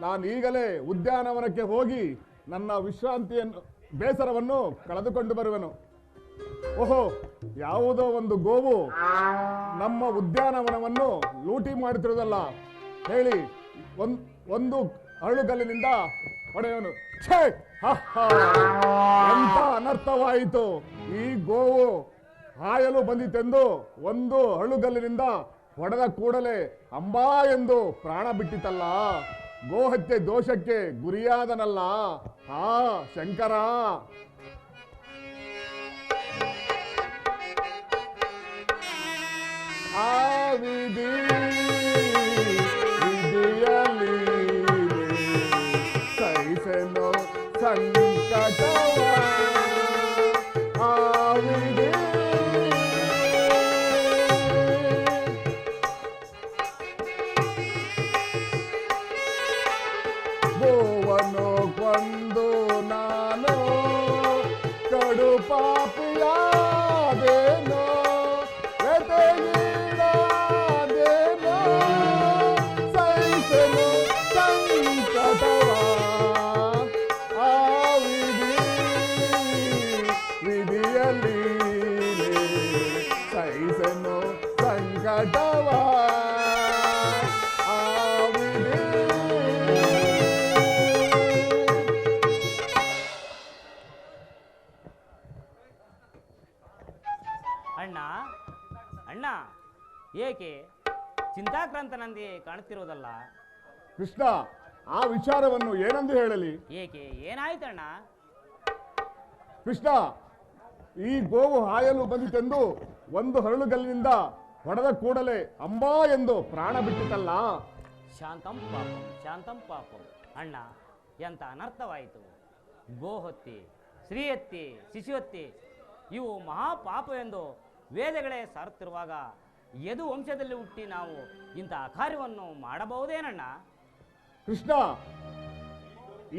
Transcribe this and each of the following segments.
ನಾನು ಈಗಲೇ ಉದ್ಯಾನವನಕ್ಕೆ ಹೋಗಿ ನನ್ನ ವಿಶ್ರಾಂತಿಯನ್ನು ಬೇಸರವನ್ನು ಕಳೆದುಕೊಂಡು ಬರುವೆನು. ಓಹೋ, ಯಾವುದೋ ಒಂದು ಗೋವು ನಮ್ಮ ಉದ್ಯಾನವನವನ್ನು ಲೂಟಿ ಮಾಡುತ್ತಿರುವುದಲ್ಲ ಹೇಳಿ ಒಂದು ಅರಳುಗಲ್ಲಿನಿಂದ ಹೊಡೆಯವನು. ಛೇ, ಎಂತ ಅನರ್ಥವಾಯಿತು! ಈ ಗೋವು ಹಾಯಲು ಬಂದಿತೆಂದು ಒಂದು ಅರಳುಗಲ್ಲಿನಿಂದ ಹೊಡೆದ ಕೂಡಲೇ ಅಂಬಾ ಎಂದು ಪ್ರಾಣ ಬಿಟ್ಟಿತಲ್ಲ. ಗೋಹತ್ಯೆ ದೋಷಕ್ಕೆ ಗುರಿಯಾದನಲ್ಲ ಆ ಶಂಕರ. ಆ ವಿಧಿಯಲ್ಲಿ ಸಹಿಸೆನು ಸಂಕಟವ. ಆ ವಿಧಿ ಗೋವನ್ನು ಕೊಂದು ನಾನು ಕಡು ಪಾಪಿಯಾದೇನೋ, ವ್ಯಥೆಗೀಡಾದೇನೋ, ಸಹಿಸೆನು ಸಂಕಟವ. ಆ ವಿಧಿಯಲ್ಲಿ ಸಹಿಸೆನು ಸಂಕಟವ. ಅಣ್ಣ ಅಣ್ಣ, ಏಕೆ ಚಿಂತಾಕ್ರಾಂತನಂತೆ ಕಾಣುತ್ತಿರುವುದಲ್ಲ? ಕೃಷ್ಣ, ಆ ವಿಚಾರವನ್ನು ಏನೆಂದು ಹೇಳಲಿ? ಏಕೆ, ಏನಾಯ್ತಣ್ಣ? ಕೃಷ್ಣ, ಈ ಗೋವು ಹಾಯಲು ಬಂದಿತೆಂದು ಒಂದು ಹರಳುಗಲ್ಲಿನಿಂದ ಹೊಡೆದ ಕೂಡಲೇ ಅಂಬಾ ಎಂದು ಪ್ರಾಣ ಬಿಟ್ಟಿತಲ್ಲ. ಶಾಂತಂ ಪಾಪಂ, ಶಾಂತಂ ಪಾಪಂ. ಅಣ್ಣ, ಎಂತ ಅನರ್ಥವಾಯಿತು! ಗೋಹತ್ಯೆ, ಸ್ತ್ರೀಹತ್ಯೆ, ಶಿಶುಹತ್ಯೆ ಇವು ಮಹಾಪಾಪವೆಂದು ವೇದಗಳೇ ಸಾರುತ್ತಿರುವಾಗ ಯದು ವಂಶದಲ್ಲಿ ಹುಟ್ಟಿ ನಾವು ಇಂಥ ಕಾರ್ಯವನ್ನು ಮಾಡಬಹುದೇನಣ್ಣ? ಕೃಷ್ಣ,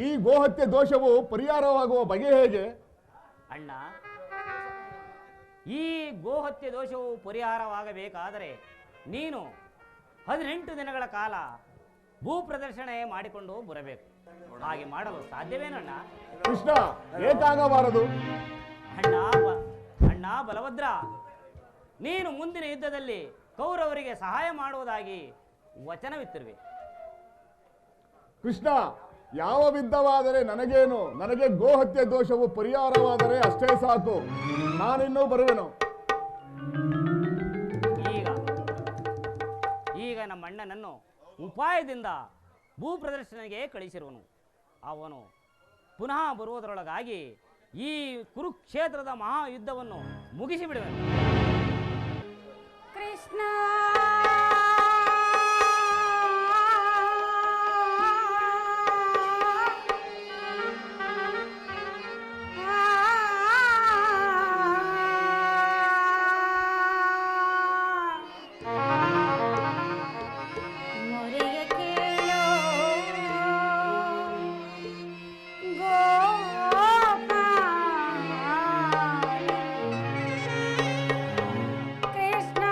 ಈ ಗೋಹತ್ಯೆ ದೋಷವು ಪರಿಹಾರವಾಗುವ ಬಗೆ ಹೇಗೆ? ಅಣ್ಣ, ಈ ಗೋಹತ್ಯೆ ದೋಷವು ಪರಿಹಾರವಾಗಬೇಕಾದರೆ ನೀನು 18 ದಿನಗಳ ಕಾಲ ಭೂ ಪ್ರದರ್ಶನ ಮಾಡಿಕೊಂಡು ಬರಬೇಕು. ಹಾಗೆ ಮಾಡಲು ಸಾಧ್ಯವೇನಣ್ಣ? ಕೃಷ್ಣ, ಏಕಾಗಬಾರದು. ಅಣ್ಣ ಬಲಭದ್ರ, ನೀನು ಮುಂದಿನ ಯುದ್ಧದಲ್ಲಿ ಕೌರವರಿಗೆ ಸಹಾಯ ಮಾಡುವುದಾಗಿ ವಚನವಿತ್ತಿರುವೆ. ಕೃಷ್ಣ, ಯಾವ ಯುದ್ಧವಾದರೆ ನನಗೇನು? ನನಗೆ ಗೋಹತ್ಯೆ ದೋಷವು ಪರಿಹಾರವಾದರೆ ಅಷ್ಟೇ ಸಾಕು. ನಾನಿನ್ನೂ ಬರುವೆನು. ಈಗ ನಮ್ಮ ಅಣ್ಣನನ್ನು ಉಪಾಯದಿಂದ ಭೂ ಪ್ರದರ್ಶನಕ್ಕೆ ಕಳಿಸಿರುವನು. ಅವನು ಪುನಃ ಬರುವುದರೊಳಗಾಗಿ ಈ ಕುರುಕ್ಷೇತ್ರದ ಮಹಾಯುದ್ಧವನ್ನು ಮುಗಿಸಿಬಿಡುವನು. ಕೃಷ್ಣ ಕೃಷ್ಣ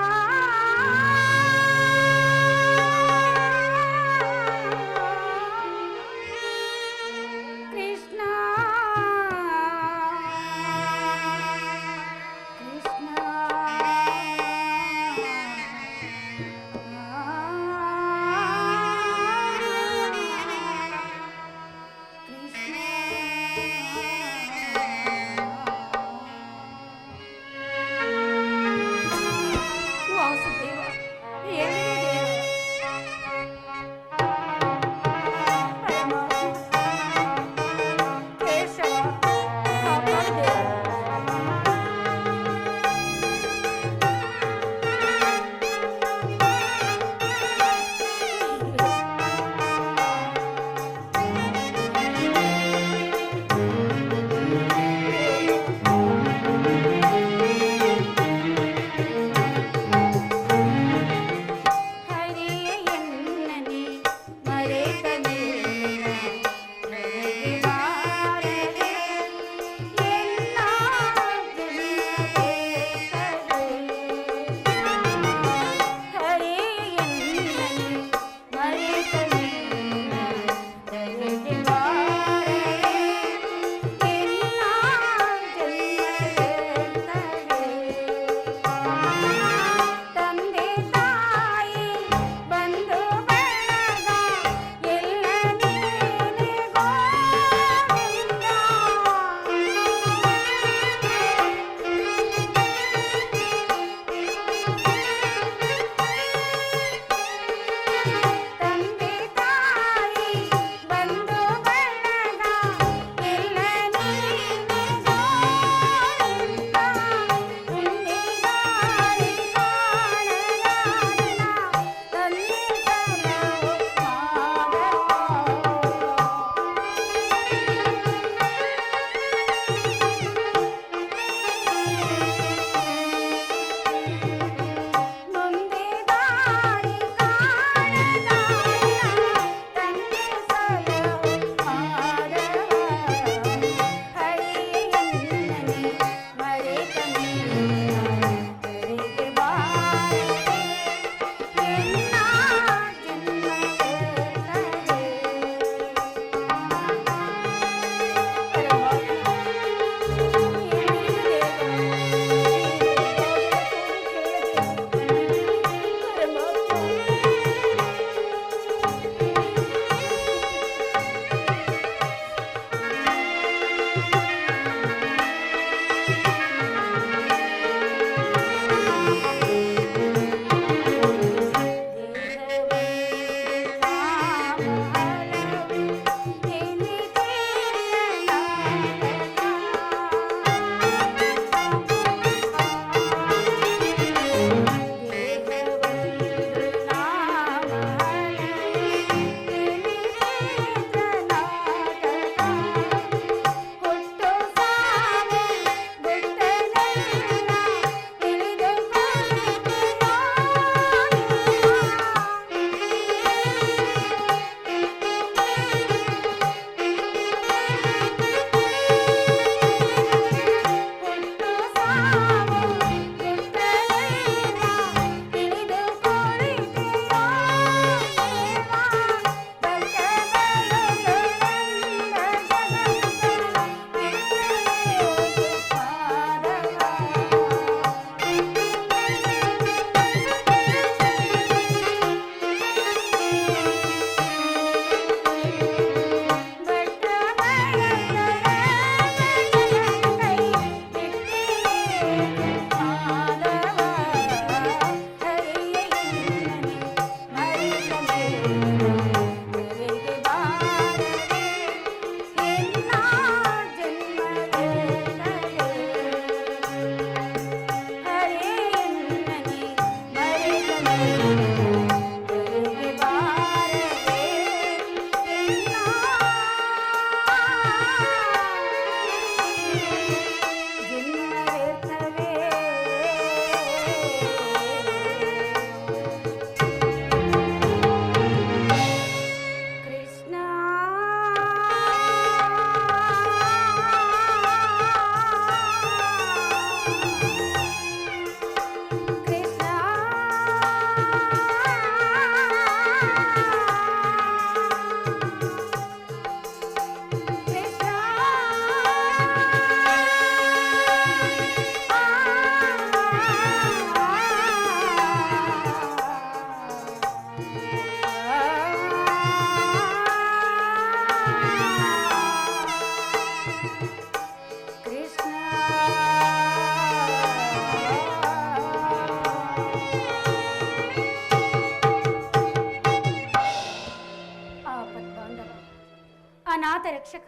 ಅನಾಥ ರಕ್ಷಕ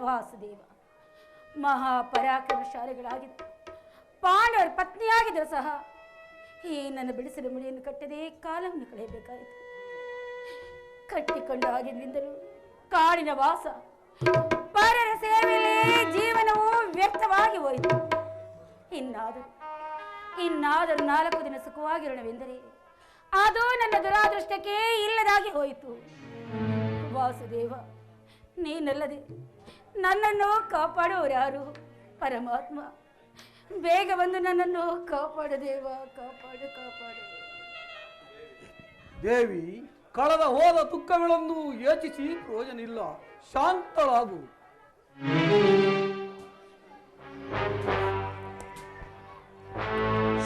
ವಾಸುದೇವ ಮಹಾಪರಾಕ್ರಮಶಾಲಿಗಳಾಗಿದ್ದ ಪಾಂಡವರ ಪತ್ನಿಯಾಗಿದ್ದರೂ ಸಹ ಈ ನನ್ನ ಬಿಡಿಸಲು ಮುಡಿಯನ್ನು ಕಟ್ಟದೆ ಕಾಲವನ್ನು ಕಳೆಯಬೇಕಾಯಿತು. ಕಟ್ಟಿಕೊಂಡ ಆಗಿನಿಂದಲೂ ಕಾಡಿನ ವಾಸ, ಪರರ ಸೇವೆಯಲ್ಲಿ ಜೀವನವು ವ್ಯರ್ಥವಾಗಿ ಹೋಯಿತು. ಇನ್ನಾದರೂ 4 ದಿನ ಸುಖವಾಗಿರೋಣವೆಂದರೆ ಅದು ನನ್ನ ದುರಾದೃಷ್ಟಕ್ಕೆ ಇಲ್ಲದಾಗಿ ಹೋಯಿತು. ವಾಸುದೇವ, ನೀನಲ್ಲದೆ ನನ್ನನ್ನು ಕಾಪಾಡುವವರು ಯಾರು? ಪರಮಾತ್ಮ, ಬೇಗ ಬಂದು ನನ್ನನ್ನು ಕಾಪಾಡು ದೇವ, ಕಾಪಾಡು ಕಾಪಾಡು. ದೇವಿ, ಕಳೆದ ಹೋದ ದುಃಖಗಳನ್ನು ಯೋಚಿಸಿ ಪ್ರಯೋಜನ ಇಲ್ಲ. ಶಾಂತಳಾಗು.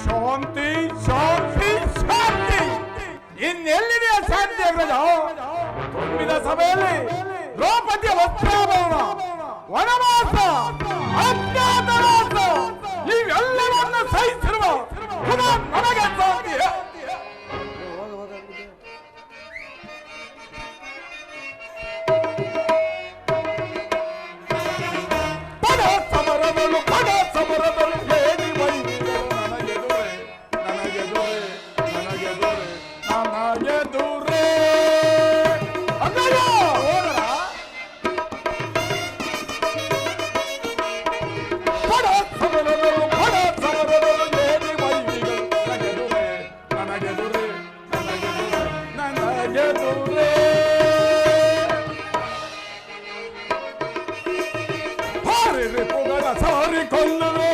ಶಾಂತಿ ಶಾಂತಿ ಶಾಂತಿ. ಇನ್ನೆಲ್ಲಿದೆ ಶಾಂತಿ? ತುಂಬಿದ ಸಭೆಯಲ್ಲಿ ದ್ರೌಪದಿಯ ವಸ್ತ್ರಾಭರಣ, ವನವಾಸ, ಅಜ್ಞಾತವಾಸ ಇವೆಲ್ಲವನ್ನು ಸಹಿಸಿರುವ ನನಗೆ ಶಾಂತಿ. ಸಮರದಳು ಏನಿ ಬೈದಿಗಳು ನನಗೆದುರೆ ನನಗೆದುರೆ ನನಗೆದುರೆ ನನಗೆದುರೆ. ಸಮರದಳು ಏನಿ ಬೈದಿಗಳು ನನಗೆದುರೆ ನನಗೆದುರೆ ನನಗೆದುರೆ ನನಗೆದುರೆ. ರಿಪುಗಳ ಸಾರಿ ಕೊಲ್ಲುವೆ,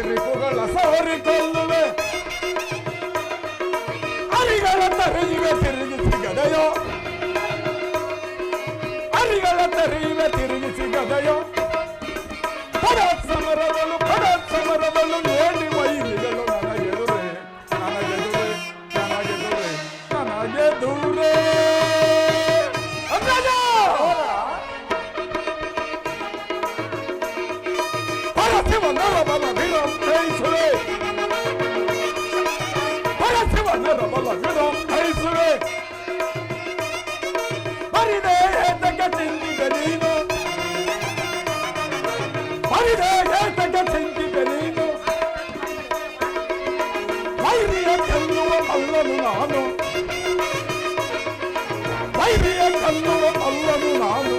ರಿಪುಗಳ ಸಾರಿ ಕೊಲ್ಲುವೆ, ಅರಿಗಳ ತರಿಯುವೆ ತಿರುಗಿಸಿ ಗದೆಯೋ, ಅರಿಗಳ ತರಿಯುವೆ ತಿರುಗಿಸಿ ಗದೆಯೋ. ಸಮರದಳು ಏನಿ ವೈರಿಗಳು ನನಗೆದುರೆ ನನಗೆದುರೆ ನನಗೆದುರೆ ನನಗೆದುರೆ. ವೈರಿಯ ಕಲ್ಲುವ ಅಲ್ಲನು ನಾನು, ವೈರಿಯ ಕಲ್ಲುವ ಅಲ್ಲನು ನಾನು.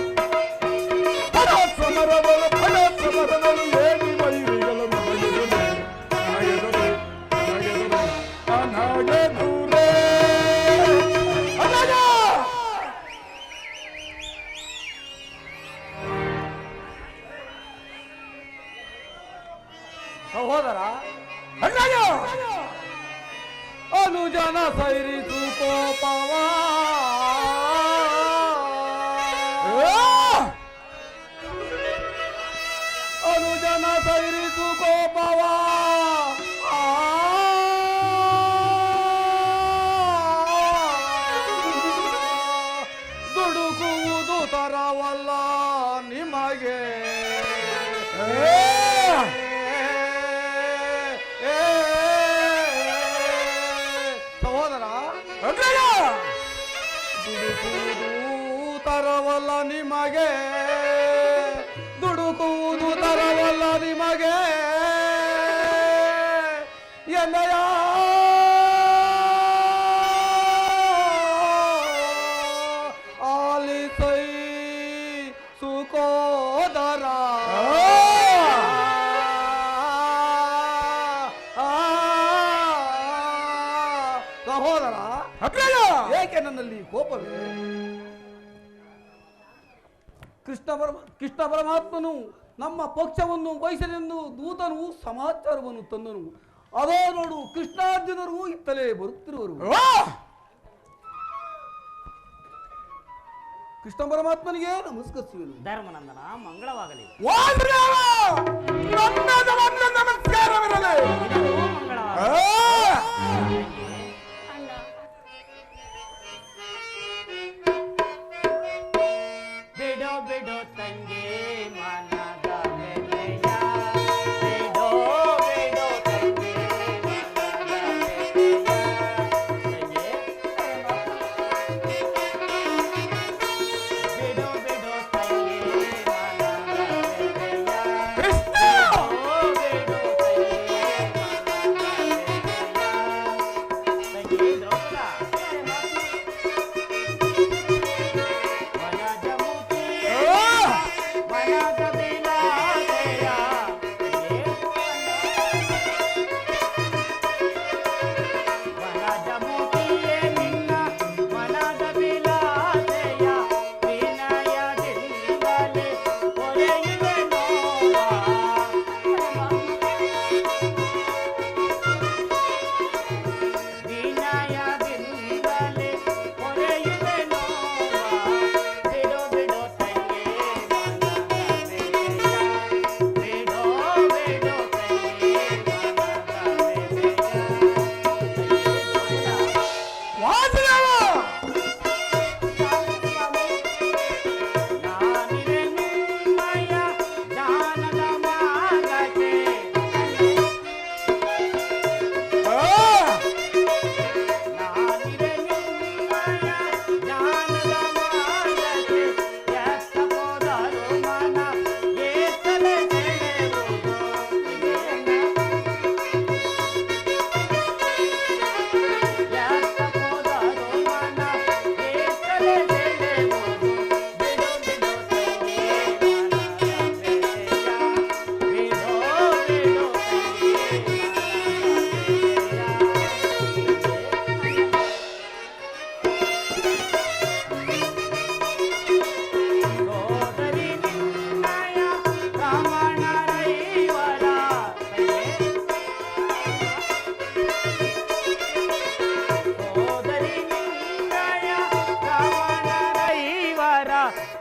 ಸಮರದಳು ಏನಿ ವೈರಿಗಳು ನನಗೆದುರೆ ನನಗೆದುರೆ ನನಗೆದುರೆ ನನಗೆದುರೆ. ಸಹೋದರ, ಅನುಜನ ಸೈರಿಸು ಕೋಪವ, ಅನುಜನ ಸೈರಿಸು ಕೋಪವ, ದುಡುಕುವುದು ತರವಲ್ಲ ನಿಮಗೆ. ಸಹೋದರ, ದುಡುಕುವುದು ತರವಲ್ಲ ನಿಮಗೆ, ದುಡುಕುವುದು ತರವಲ್ಲ ನಿಮಗೆ. ಎಲೆಯ ಆಲಿಸೈ ಸುಕೋದರ, ಸಹೋದರ, ಏಕೆ ನನ್ನಲ್ಲಿ ಕೋಪವೇ? ಕೃಷ್ಣ ಪರಮಾತ್ಮನು ನಮ್ಮ ಪಕ್ಷವನ್ನು ವಹಿಸಲೆಂದು ದೂತನು ಸಮಾಚಾರವನ್ನು ತಂದನು. ಅದೋ ನೋಡು, ಕೃಷ್ಣಾರ್ಜುನರು ಇತ್ತಲೇ ಬರುತ್ತಿರುವರು. ಕೃಷ್ಣ ಪರಮಾತ್ಮನಿಗೆ ನಮಸ್ಕರಿಸುವೆನು. ಧರ್ಮನಂದನ ಮಂಗಳವಾಗಲಿ. ನಮಸ್ಕಾರವಿರಲಿ. ಬಿಡೋ ಬಿಡೋ ತಂಗಿ ಮನದ ಬೆಲೆಯ, ಬಿಡೋ ಬಿಡೋ ತಂಗಿ ಮನದ ಬೆಲೆಯ. ತಂಗಿ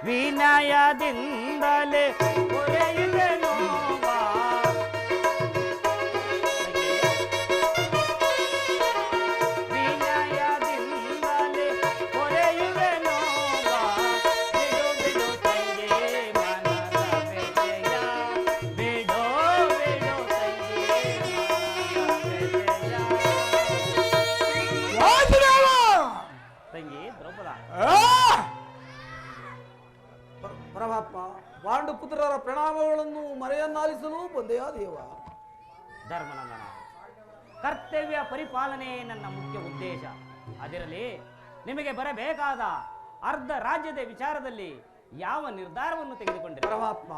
ವಿನಯದಿಂದಲೇ ಕೊರೆಯುವೆನು ಬಾ. ವಿನಯದಿಂದಲೇ ಕೊರೆಯುವೆನು ಬಾ. ಬಿಡು ಬಿಡು ತಂಗಿ ಮನದ ವ್ಯಥೆಯ. ಬಿಡು ಬಿಡು ತಂಗಿ ಮನದ ವ್ಯಥೆಯ. ತಂಗಿ ದ್ರೌಪದ, ಪರಮಾತ್ಮ, ಪಾಂಡುಪುತ್ರರ ಪ್ರಣಾಮಗಳನ್ನು ಮರೆಯನ್ನಾಲಿಸಲು ಬಂದೆಯಾ ದೇವ? ಧರ್ಮನಂದನ, ಕರ್ತವ್ಯ ಪರಿಪಾಲನೆ ನನ್ನ ಮುಖ್ಯ ಉದ್ದೇಶ. ಅದರಲ್ಲಿ ನಿಮಗೆ ಬರಬೇಕಾದ ಅರ್ಧ ರಾಜ್ಯದ ವಿಚಾರದಲ್ಲಿ ಯಾವ ನಿರ್ಧಾರವನ್ನು ತೆಗೆದುಕೊಂಡಿರಿ? ಪರಮಾತ್ಮ,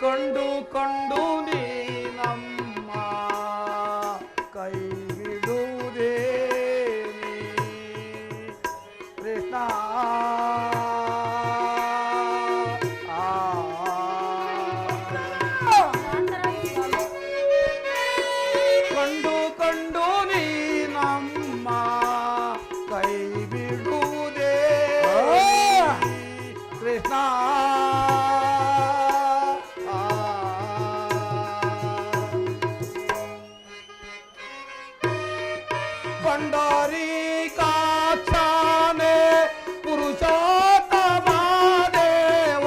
ಕಂಡು ಕಂಡು ನೀ ನಮ್ಮ ಕೈ ಬಿಡುವುದೇ ಕೃಷ್ಣ. ಕಂಡು ಕಂಡು ನೀ ನಮ್ಮ ಕೈ ಬಿಡುವುದೇ ಕೃಷ್ಣ. ಭಂಡಾರಿ ಕಾಚಾನೆ ಪುರುಷೋತ್ತಮ ದೇವ.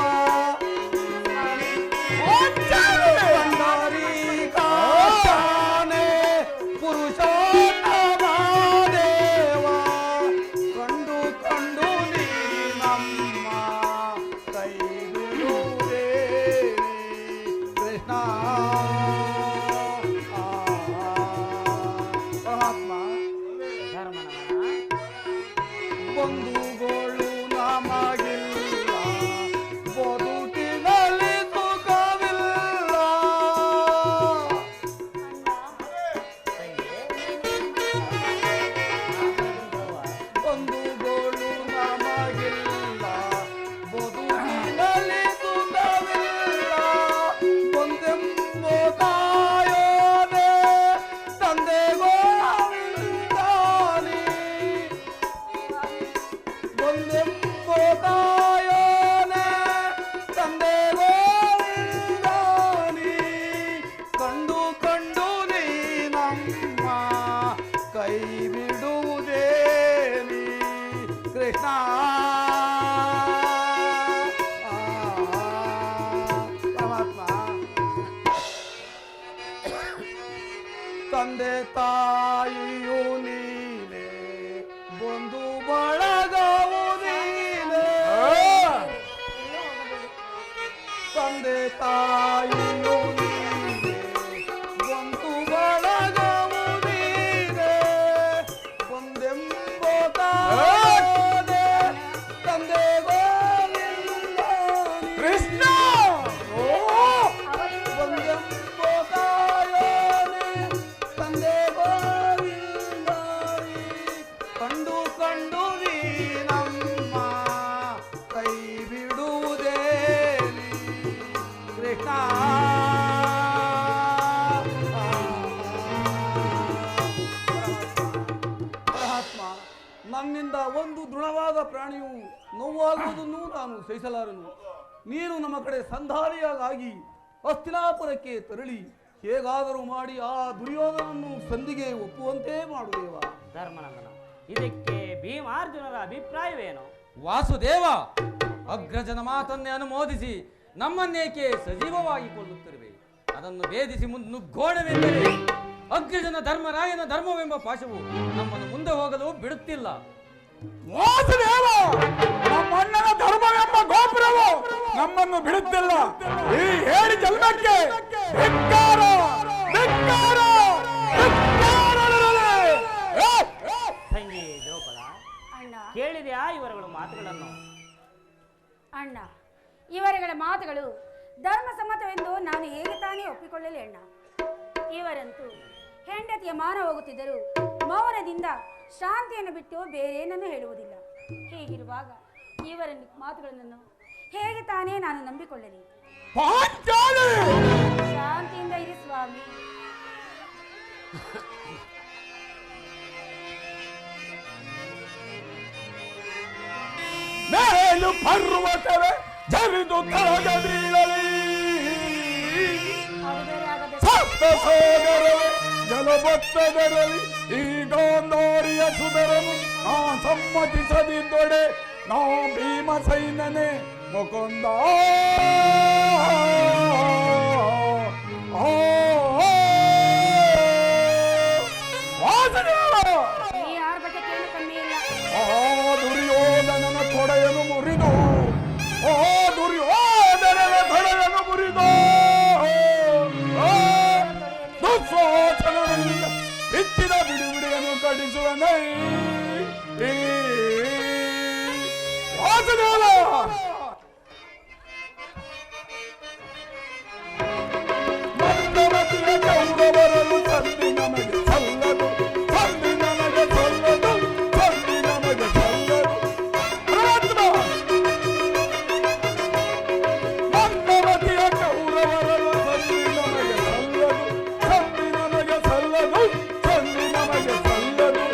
ಭಂಡಾರಿ ಕಾಚಾನೆ ಪುರುಷೋತ್ತಮ ದೇವ. ಕಂಡು ಕಂಡು ನೀ ನಮ್ಮ ಕೈ ಬಿಡುವುದೇ ಕೃಷ್ಣ. ಪರಮಾತ್ಮ, ಧರ್ಮನಂದನ, ಬಂಧುಗಳು ನಮಗಿಲ್ಲ, ಬದುಕಿನಲ್ಲಿ ಸುಖವಿಲ್ಲ. ಬಂಧುಗಳು ನಮಗಿಲ್ಲ, ಬದುಕಿನಲ್ಲಿ ಸುಖವಿಲ್ಲ. ಒಂದೆಂಬ ತಾಯೋನೆ ತಂದೆಗೋವಿಂದಾನಿ. ಒಂದೆಂಬ ತಾಯೋನೆ ತಂದೆಗೋವಿಂದಾನಿ. ಕಂಡು ಕಂಡು ನೀ ನಮ್ಮ ಕೈ ಬಿಡುವುದೇ ನೀ ಕೃಷ್ಣ. ಪರಮಾತ್ಮ, ತಂದೆ ತಾಯಿಯು ನೀನೆ, ಬಂಧು ಬಳಗವು ನೀನೆ. ತಂದೆ ತಾಯಿಯು ನೀನೆ, ಬಂಧು ಬಳಗವು ನೀನೆ. ಒಂದೆಂಬ ತಾಯೋನೆ ತಂದೆ ಗೋವಿಂದಾನಿ. ಕೃಷ್ಣ. ಒಂದೆಂಬ ತಾಯೋನೆ ತಂದೆ ಗೋವಿಂದಾನಿ. ಕಂಡು ಕಂಡು ನೀ ನಮ್ಮ ಕೈ ಬಿಡುವುದೇ ನೀ ಕೃಷ್ಣ. ಪರಮಾತ್ಮ, ನನ್ನಿಂದ ಒಂದು ದೃಢವಾದ ಪ್ರಾಣಿಯು ನೋವಾಗುವುದನ್ನು ನಾನು ಸಹಿಸಲಾರನು. ನೀನು ನಮ್ಮ ಕಡೆ ಸಂಧಾರಿಯಾಗಿ ಹಸ್ತಿನಾಪುರಕ್ಕೆ ತೆರಳಿ ಹೇಗಾದರೂ ಮಾಡಿ ಆ ದುರ್ಯೋಧನನ್ನು ಸಂಧಿಗೆ ಒಪ್ಪುವಂತೆ ಮಾಡುದೇವ. ಧರ್ಮನಂದನ, ಇದಕ್ಕೆ ಭೀಮಾರ್ಜುನರ ಅಭಿಪ್ರಾಯವೇನು? ವಾಸುದೇವ, ಅಗ್ರಜನ ಮಾತನ್ನೇ ಅನುಮೋದಿಸಿ ನಮ್ಮನ್ನೇಕೆ ಸಜೀವವಾಗಿ ಕೊಳ್ಳುತ್ತಿರುವೆ? ಅದನ್ನು ಭೇದಿಸಿ ನುಗ್ಗೋಣವೆಂದರೆ ಅಗ್ರಜನ ಧರ್ಮರಾಯನ ಧರ್ಮವೆಂಬ ಪಾಶವು ನಮ್ಮನ್ನು ಮುಂದೆ ಹೋಗಲು ಬಿಡುತ್ತಿಲ್ಲ. ವಾಸುದೇವ, ನಮ್ಮಣ್ಣನ ಧರ್ಮವೆಂಬ ಗೋಪುರವು ನಮ್ಮನ್ನು ಬಿಡುತ್ತಿಲ್ಲ. ಈ ಹೇಳಿ ಜನ್ಮಕ್ಕೆ ಧಿಕ್ಕಾರ, ಧಿಕ್ಕಾರ, ಧಿಕ್ಕಾರವಿರಲಿ. ತಂಗಿ ದ್ರೌಪದ, ಅಣ್ಣ, ಕೇಳಿದೆಯಾ ಇವರುಗಳ ಮಾತುಗಳನ್ನು? ಅಣ್ಣ, ಇವರುಗಳ ಮಾತುಗಳು ಧರ್ಮಸಮ್ಮತವೆಂದು ನಾನು ಹೇಗೆ ತಾನೇ ಒಪ್ಪಿಕೊಳ್ಳಲಿ ಅಣ್ಣ? ಇವರಂತೂ ಹೆಂಡತಿಯ ಮಾನ ಹೋಗುತ್ತಿದ್ದರೂ ಮೌನದಿಂದ ಶಾಂತಿಯನ್ನು ಬಿಟ್ಟು ಬೇರೇನನ್ನು ಹೇಳುವುದಿಲ್ಲ. ಹೀಗಿರುವಾಗ ಇವರ ಮಾತುಗಳನ್ನು ಹೇಗೆ ತಾನೇ ನಾನು ನಂಬಿಕೊಳ್ಳಲಿ? ಶಾಂತಿಯಿಂದ ಇರಿ ಸ್ವಾಮಿ. ಮೇಲು ಪರ್ವತವೇ ಜರಿದು ತಳಗ ಬೀಳಲಿ ಅದು ಬೇರೆ ಆಗಬೇಕು. ಸಪ್ತ ಸಾಗರವೇ ಜಲಬತ್ತದರಲಿ ಈ ಗಾಂಧಾರಿಯ ಸುಧರನು ನಾ ಸಮ್ಮತಿಸದಿದ್ದೊಡೆ ನಾ ಭೀಮಸೈನನೆ ಮುಕುಂದ ಈ ಆರ್ಭಟಕ್ಕೇನು ಕಮ್ಮಿ ಇಲ್ಲ. ದುರ್ಯೋಧನನ ತೊಡೆಯನ್ನು ಮುರಿದು ದುರ್ಯೋಧನನ ತೊಡೆಯನ್ನು ಮುರಿದು ದುಸ್ವಾಸನದಿಂದ ಹೆಚ್ಚಿನ ಬಿಡುಬಿಡಿಯನ್ನು ಕಡಿಸುವನೈ ವಾಸುದೇವ ಮಂದಮತಿಯ ಕೌರವರನ್ನು ತಂದಿ ನಮಗೆ ಸಲ್ಲದು ತಂದಿ ನಮಗೆ ಸಲ್ಲದು ತಂದಿ ನಮಗೆ ಸಲ್ಲದು ಮಂದಮತಿಯ ಕೌರವರನ್ನು ತಂದಿ ನಮಗೆ ಸಲ್ಲದು ತಂದಿ ನಮಗೆ ಸಲ್ಲದು ತಂದಿ ನಮಗೆ ಸಲ್ಲದು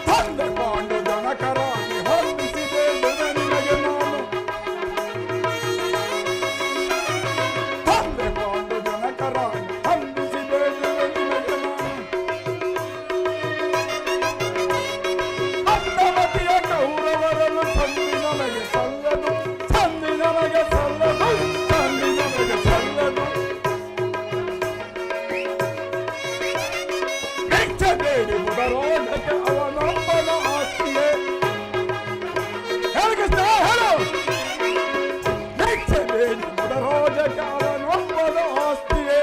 ತಂದೆ ಪಾಂಡು ಜನಕರಾಗಿ ಹೊಂದಿಸಿದೆ ನಿನಗೆ ನಾನು ತಂದೆ ಪಾಂಡು ಜನಕರಾಗಿ ಹೊಂದಿಸಿದೆ ನಿನಗೆ ನಾನು ಮಂದಮತಿಯ ಕೌರವರನ್ನು ತಂದಿ ನಮಗೆ ಸಲ್ಲದು ತಂದಿ ನಮಗೆ ಸಲ್ಲದು ತಂದಿ ನಮಗೆ ಸಲ್ಲದು ಭಿಕ್ಷೆ ಬೇಡಿ ಮುದರೋಣಕ್ಕೆ ಅವನೊಬ್ಬನ ಆಸ್ತಿಯೇ ಹೇಳು ಕೃಷ್ಣ ಹೇಳು ಭಿಕ್ಷೆ ಬೇಡಿ ಮುದರೋಜಕ್ಕೆ ಅವನೊಬ್ಬನ ಆಸ್ತಿಯೇ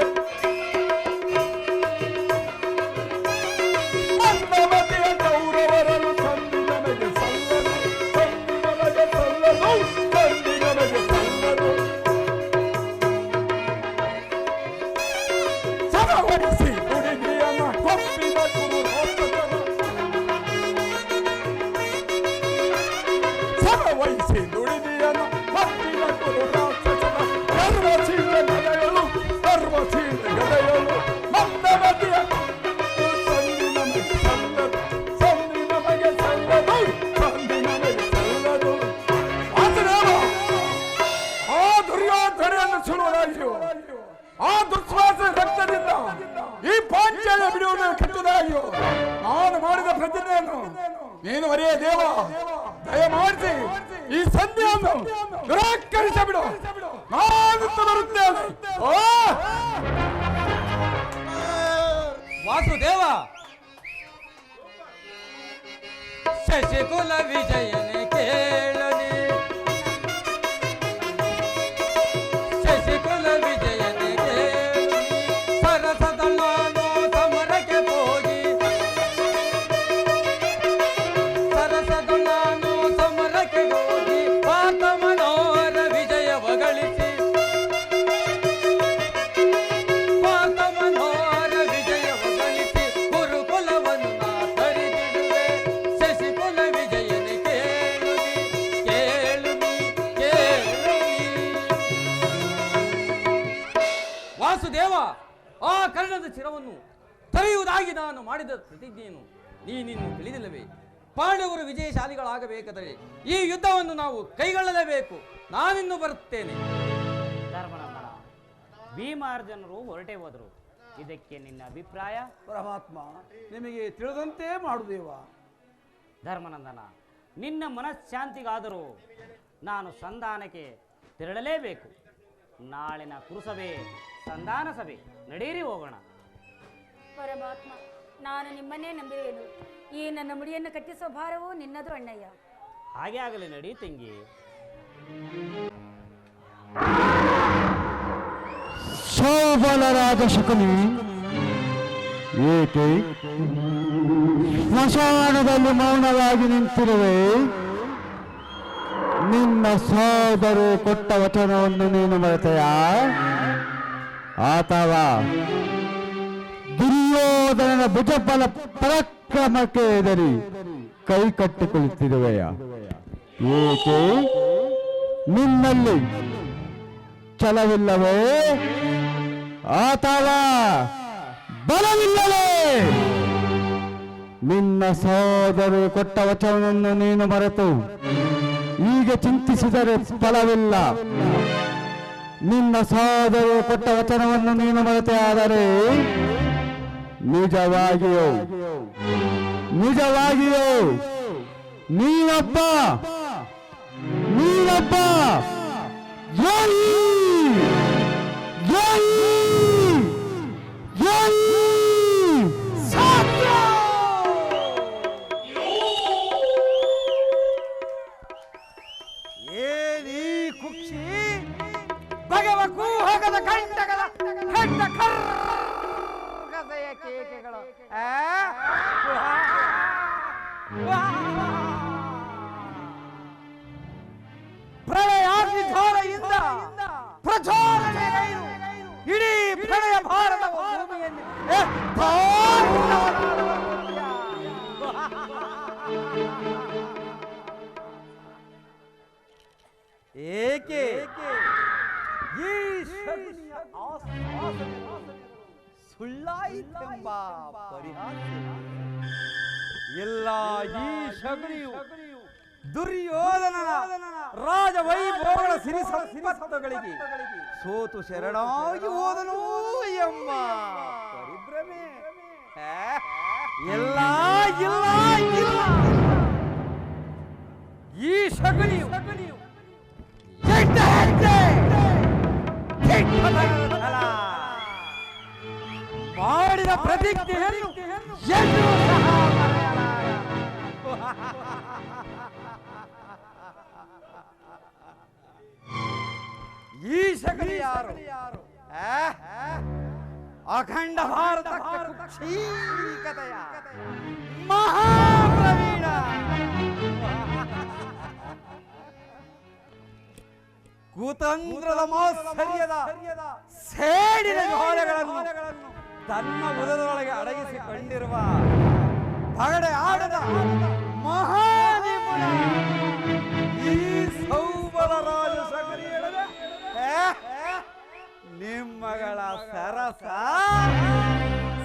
ಮಂದಮತಿಯ ಕೌರವರನ್ನು ತಂದಿ ನಮಗೆ ಸಲ್ಲದು ತಂದಿ ನಮಗೆ ಸಲ್ಲದು ತಂದಿ ನಮಗೆ ಸಲ್ಲದು ಸರವರಿಸಿ ಹುಡುಗಿಯನ್ನ ಕೊಪ್ಪಿದ ಕುರು ಹೋಗ್ತದನ ಸರವಹಿಸಿ ದುಡಿದಿಯನ್ನ ಕೊಪ್ಪಿದ ಕುರು ರಾಕ್ಷಸನ ಸರ್ವಶೀಲ ಗದೆಯಲು ಮಂದಮತಿಯ ತಂದಿ ನಮಗೆ ಸಲ್ಲದು ತಂದಿ ನಮಗೆ ಸಲ್ಲದು ತಂದಿ ನಮಗೆ ಸಲ್ಲದು ವಾಸುದೇವ ಆ ದುರ್ಯೋಧನೆಯನ್ನು ಸುಡುವುದಾಗಿಯೋ ಆ ದುಸ್ವಾಸ ರಕ್ತದಿಂದ ಈ ಪಾಂಚಾಲ ಬಿಡುವುದನ್ನು ಕಟ್ಟುವುದಾಗಿಯೋ ನಾನು ಮಾಡಿದ ಪ್ರತಿಜ್ಞೆಯನ್ನು ನೀನು ಒರೆಯ ದೇವ ದಯಮಾಡಿಸಿ ಈ ಸಂಧಿಯನ್ನು ನಿರಾಕರಿಸಬಿಡು ನಾನು ಬರುತ್ತೇನೆ ಓ ವಾಸುದೇವ ಶಶಿಕುಲ ವಿಜಯನೆ ಕೇಳನೆ ಶಶಿಕುಲ ವಿಜಯನೆ ಕೇಳನೆ ಸರಸದಳಾನು ಸಮರಕ್ಕೆ ಹೋಗಿ ಸರಸದಳಾನು ಸಮರಕ್ಕೆ ಹೋಗಿ ಪಾತ ಮನೋರ ವಿಜಯವ ಗಳಿಸಿ ಪಾತ ಮನೋರ ವಿಜಯವ ಗಳಿಸಿ ಗುರುಕುಲವನ್ನು ನಾ ತರಿದಿಡುವೆ ಶಶಿಕುಲ ವಿಜಯನೆ ಕೇಳುನಿ ಕೇಳುನಿ ಕೇಳುನಿ ವಾಸುದೇವ ಆ ಕರ್ಣದ ಶಿರವನ್ನು ತರೆಯುವುದಾಗಿ ನಾನು ಮಾಡಿದ ಪ್ರತಿಜ್ಞೆಯನ್ನು ನೀನಿನ್ನು ತಿಳಿದಿಲ್ಲವೇ? ಪಾಂಡವರು ವಿಜಯಶಾಲಿಗಳಾಗಬೇಕಾದರೆ ಈ ಯುದ್ಧವನ್ನು ನಾವು ಕೈಗೊಳ್ಳಲೇಬೇಕು. ನಾನಿನ್ನು ಬರುತ್ತೇನೆ. ಧರ್ಮನಂದನ, ಭೀಮಾರ್ಜುನರು ಹೊರಟೇ ಹೋದರು. ಇದಕ್ಕೆ ನಿನ್ನ ಅಭಿಪ್ರಾಯ? ಪರಮಾತ್ಮ ನಿಮಗೆ ತಿಳಿದಂತೆ ಮಾಡುದೇವ. ಧರ್ಮನಂದನ, ನಿನ್ನ ಮನಃಶಾಂತಿಗಾದರೂ ನಾನು ಸಂಧಾನಕ್ಕೆ ತೆರಳಲೇಬೇಕು. ನಾಳಿನ ಕುರುಸಭೆ ಸಂಧಾನ ಸಭೆ ನಡೆಯಿರಿ, ಹೋಗೋಣ. ಪರಮಾತ್ಮ, ನಾನು ನಿಮ್ಮನ್ನೇ ನಂಬಿರುವೆನು. ಈ ನನ್ನ ಮುಡಿಯನ್ನು ಕಟ್ಟಿಸುವ ಭಾರವು ನಿನ್ನದು ಅಣ್ಣಯ್ಯ. ಹಾಗೆ ಆಗಲಿ, ನಡಿ ತಂಗಿ. ಸೋಬಲರಾದ ಶಕುನಿ, ಏಕೆ ಸ್ಮಶಾನದಲ್ಲಿ ಮೌನವಾಗಿ ನಿಂತಿರುವೆ? ನಿನ್ನ ಸೋದರು ಕೊಟ್ಟ ವಚನವನ್ನು ನೀನು ಮರೆತೆಯಾ? ಅಥವಾ ದುರ್ಯೋಧನನ ಭುಜಬಲ ಪರಾಕ್ರಮಕ್ಕೆ ಎದರಿ ಕೈ ಕಟ್ಟಿಕೊಳ್ಳುತ್ತಿರುವೆಯ? ಏಕೆ ನಿನ್ನಲ್ಲಿ ಛಲವಿಲ್ಲವೇ ಅಥವಾ ಬಲವಿಲ್ಲವೇ? ನಿನ್ನ ಸಹೋದರು ಕೊಟ್ಟ ವಚನವನ್ನು ನೀನು ಮರೆತು ಈಗ ಚಿಂತಿಸಿದರೆ ಫಲವಿಲ್ಲ. ನಿನ್ನ ಸಹೋದರು ಕೊಟ್ಟ ವಚನವನ್ನು ನೀನು ಮರೆತೆ ಆದರೆ ನಿಜವಾಗಿಯೋ ನೀನೊಬ್ಬ ದ್ರೋಹಿ. ಏನಿ ಕುಕ್ಷಿ ಭಗವ ಕೂಹಕದ ಕಂಟಕದ ಖಂಡ ಕರ್ಗದೆಯ ಕೇಕೆಗಳು ಪ್ರಳಯಾಗ್ನಿ ಜ್ವಾಲೆಯಿಂದ ಪ್ರಚೋದನೆಗೈದು ಇಡೀ ಪ್ರಳಯ ಭಾರತ ಭೂಮಿಯಲ್ಲಿ ಏಕೆ ಈ ಶಕುನಿಯ ಸುಳ್ಳಾಯಿತೆಂಬ ಪರಿಹಾಸ ಎಲ್ಲ ಈ ಶಕುನಿಯು ದುರ್ಯೋಧನನ ರಾಜವೈಭವಗಳ ಸಿರಿ ಸಂಪತ್ತುಗಳಿಗೆ ಸೋತು ಶರಣಾಗಿ ಹೋದನು ಎಂಬ ಪರಿಭ್ರಮೆ ಎಲ್ಲ ಈ ಶಕುನಿಯು ಮಾಡಿದ ಪ್ರತಿಜ್ಞೆಯನ್ನು ಎಂದೂ ಸಹ ಈ ಶಕುನಿ ಯಾರು? ಅಖಂಡ ಭಾರತ ಕುಕ್ಷೀಕತೆಯ ಮಹಾಪ್ರವೀಣ. ಕುತಂತ್ರದ ಮಾತ್ಸರ್ಯದ ಸೇಡಿನ ಜ್ವಾಲೆಗಳನ್ನು ತನ್ನ ಉದರದೊಳಗೆ ಅಡಗಿಸಿಕೊಂಡಿರುವ ಪಗಡೆ ಆಡದ ಮಹಾನಿಪುಣ ಈ ಸೌಬಲ ರಾಜ ಶಕುನಿಯೊಳಗೆ ನಿಮ್ಮಗಳ ಸರಸ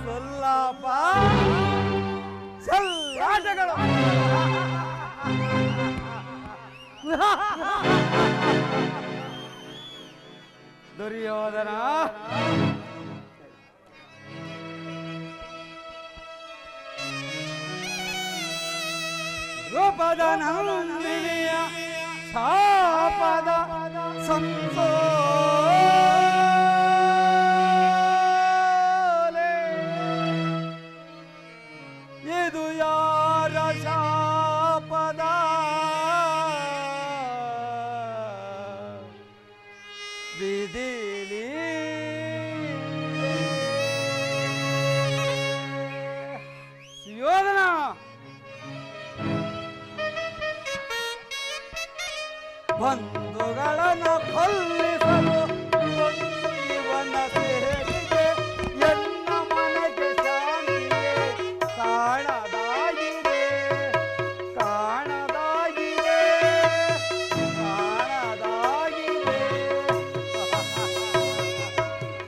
ಸೊಲ್ಲಾಪ ಚೆಲ್ಲಾಟಗಳು ದುರ್ಯೋಧನ ರೂಪದ ನಂದಿನಿಯ ಶಾಪದ ಸಂಸೋಲೆ ಇದು ಯಾರ ಶಾಪದ ವಿಧಿಲಿ ಯೋಧನ ಬಂಧುಗಳನ್ನು ಕೊಲ್ಲಿಸಲು ಇವನ ಸೇರಿದೆ ಎನ್ನ ಮನೆಗೆ ಶಾಂತಿಗೆ ಕಾಣದಾಗಿದೆ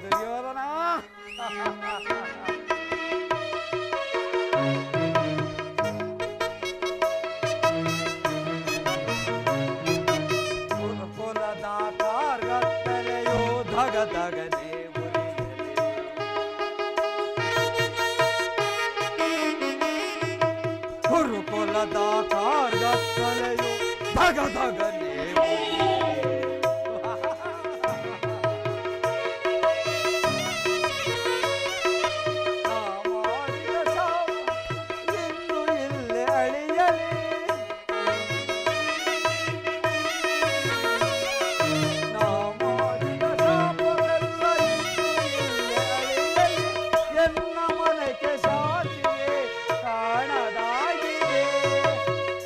ದುರ್ಯೋಧನ ಧಗಧಗನೆ ಕುರುಕುಲದ ಕಾರ್ಗತ್ತಲೆಯು ಧಗಧಗನೆ ಇನ್ನು ಇಲ್ಲೇ ಅಳಿಯಲಿ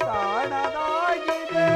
ಕಾಣದಾಗಿದೆ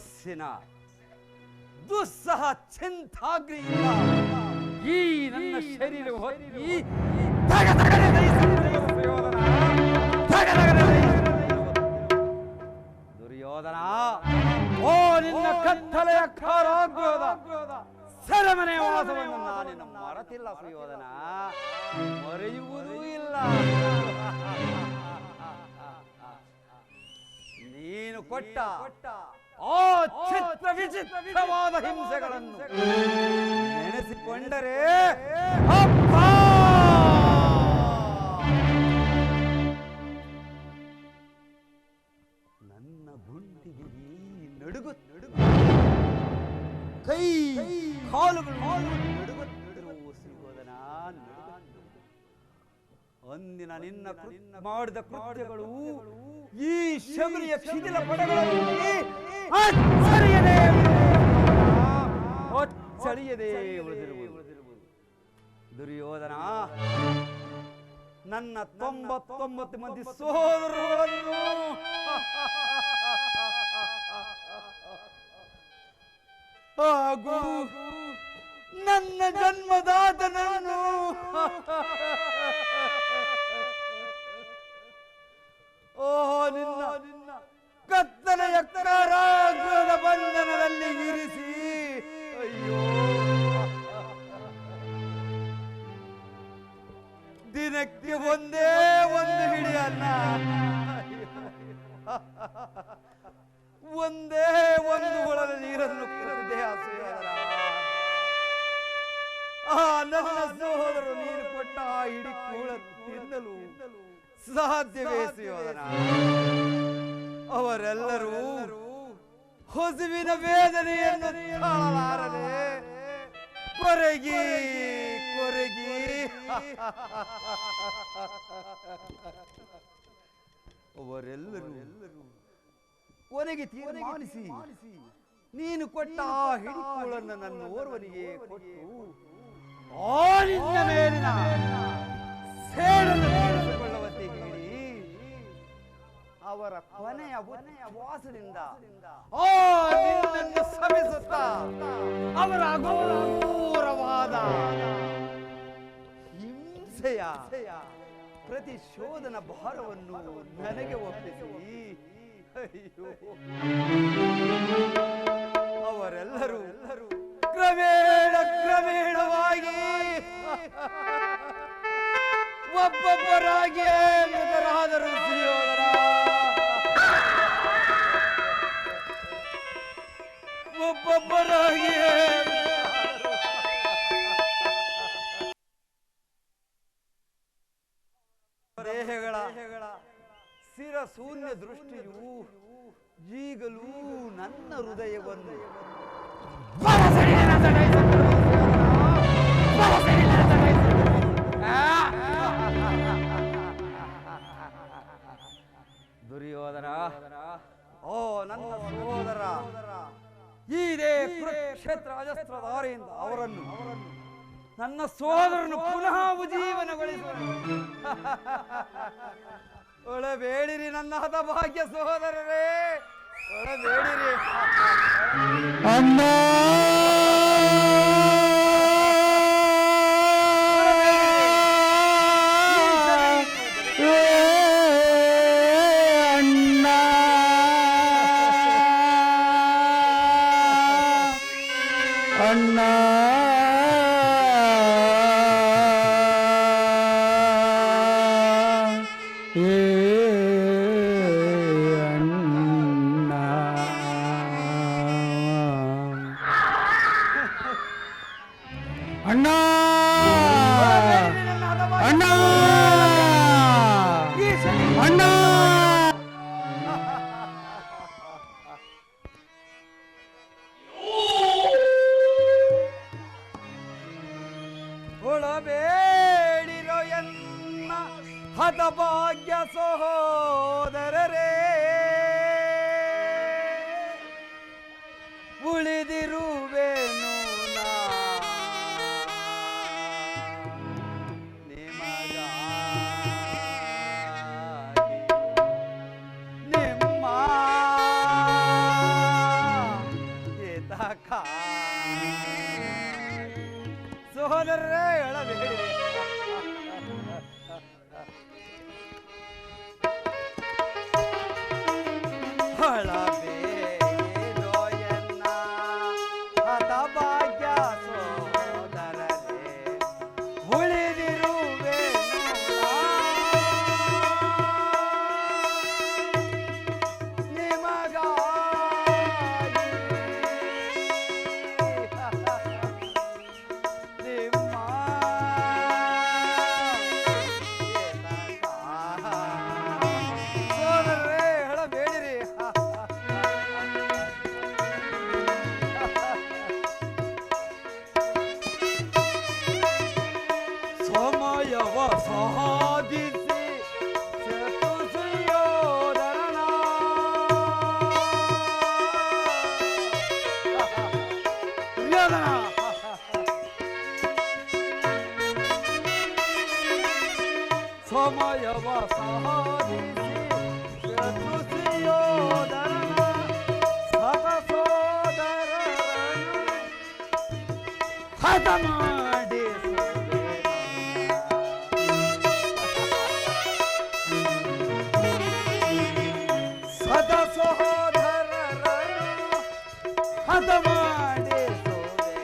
ತೇಜಸ್ಸಿನ ದುಸ್ಸಹ ಚಿಂತಾಗ್ನಿಯಿಂದ ಈ ನನ್ನ ಶರೀರ ಹೊತ್ತಿ ಧಗಧಗನೆ ದಹಿಸುತ್ತಿರುವ ಸುಯೋಧನ, ಧಗಧಗನೆ ದಹಿಸುತ್ತಿರುವ ದುರ್ಯೋಧನ, ಓ ನಿನ್ನ ಕತ್ತಲೆಯ ಕಾರಾಗೃಹದ ಸೆರೆಮನೆ ವಾಸವನ್ನು ನಾನಿನ್ನು ಮರೆತಿಲ್ಲ ಸುಯೋಧನ, ಮರೆಯುವುದೂ ಇಲ್ಲ. ನೀನು ಕೊಟ್ಟ ಆ ಚಿತ್ರ ವಿಚಿತ್ರವಾದ ಹಿಂಸೆಗಳನ್ನು ನೆನೆಸಿಕೊಂಡರೆ ಅಬ್ಬಾ! ನನ್ನ ಗುಂಡಿಗೆ ನಡುಗು ಕೈ ಕಾಲುಗಳು ನಡುಗುತ್ತಿರುವ ಸುಯೋಧನ, ಅಂದಿನ ನಿನ್ನ ಮಾಡಿದ ಕೃತ್ಯಗಳು ಈ ಶಬರಿಯ ಶಿಥಿಲ ಪಡೆಗಳಲ್ಲಿ ಅಚ್ಚಳಿಯದೆ ಉಳಿದಿರುವುದು. ದುರ್ಯೋಧನ, ನನ್ನ 99 ಮಂದಿ ಸೋದರರನ್ನು ಹಾಗೂ ನನ್ನ ಜನ್ಮದಾತನನ್ನು ನಿನ್ನ ಕತ್ತಲೆಯ ಕಾರಾಗೃಹದ ಬಂಧನದಲ್ಲಿ ಇರಿಸಿ, ಅಯ್ಯೋ ದಿನಕ್ಕೆ ಒಂದೇ ಒಂದು ಹಿಡಿ ಅನ್ನ, ಒಂದೇ ಒಂದು ಒಳಗ ನೀರನ್ನು ಕುಡಿದೆ ನನ್ನ ಸಹೋದರು ನೀನು ಕೊಟ್ಟ ಆ ಹಿಡಿ ಕೂಳ ತಿನ್ನಲು ಸಾಧ್ಯವೇ ಸುಯೋಧನ? ಅವರೆಲ್ಲರೂ ಹೊಸುವಿನ ವೇದನೆಯನ್ನು ತಾಳಲಾರದೆ ಕೊರಗಿ ಕೊರಗಿ ಅವರೆಲ್ಲರೂ ಕೊನೆಗೆ ತೀರ್ಮಾನಿಸಿ ನೀನು ಕೊಟ್ಟ ಆ ಹಿಡಿಕೋಳನ್ನು ನನ್ನ ಓರ್ವನಿಗೆ ಕೊಟ್ಟು ಆ ನಿನ್ನ ಮೇಲಿನ ಸೇಡನ್ನು ತೀರಿಸಿಕೊಳ್ಳುವಂತೆ ಹೇಳಿ ಅವರ ಕೊನೆಯ ಉಪವಾಸದಿಂದ ಆ ನಿನ್ನನ್ನು ಸವಿಸುತ್ತಾ ಅವರ ಅಘೋರವಾದ ಹಿಂಸೆಯ ಪ್ರತಿಶೋಧನ ಭಾರವನ್ನು ನನಗೆ ಒಪ್ಪಿಸಿ, ಅಯ್ಯೋ ಅವರೆಲ್ಲರೂ ಕ್ರಮೇಣವಾಗಿ ಒಬ್ಬೊಬ್ಬರಾಗಿಯೇ ಮೃತರಾದರು ಸುಯೋಧನ, ಒಬ್ಬೊಬ್ಬರಾಗಿಯೇ ದೇಹಗಳ ಶಿರಶೂನ್ಯ ದೃಷ್ಟಿಯು ಈಗಲೂ ನನ್ನ ಹೃದಯವನ್ನು ದುರ್ಯೋಧನ, ಓ ನನ್ನ ಸಹೋದರ, ಇದೇ ಕುರುಕ್ಷೇತ್ರ ಅಜಸ್ತ್ರಧಾರೆಯಿಂದ ಅವರನ್ನು ನನ್ನ ಸೋದರನು ಪುನಃ ಉಜ್ಜೀವನಗೊಳಿಸುವನು. ಒಳಬೇಡಿರಿ ನನ್ನ ಹತಭಾಗ್ಯ ಸಹೋದರರೇ, ಒಳಬೇಡಿರಿ. ಅಮ್ಮ ಅಣ್ಣ ಅಣ್ಣ ಅಣ್ಣ ಅಣ್ಣ ಒಳಬೇಡಿರೋ ಎನ್ನ ಹತಭಾಗ್ಯ ಸಹೋದರರೇ, ಉಳಿದಿರುವೆನು ನಾ ಹದ ಮಾಡಿಸುವೆ ಸದಾ ಸಹೋದರರನ್ನು ಹದ ಮಾಡಿಸುವೆ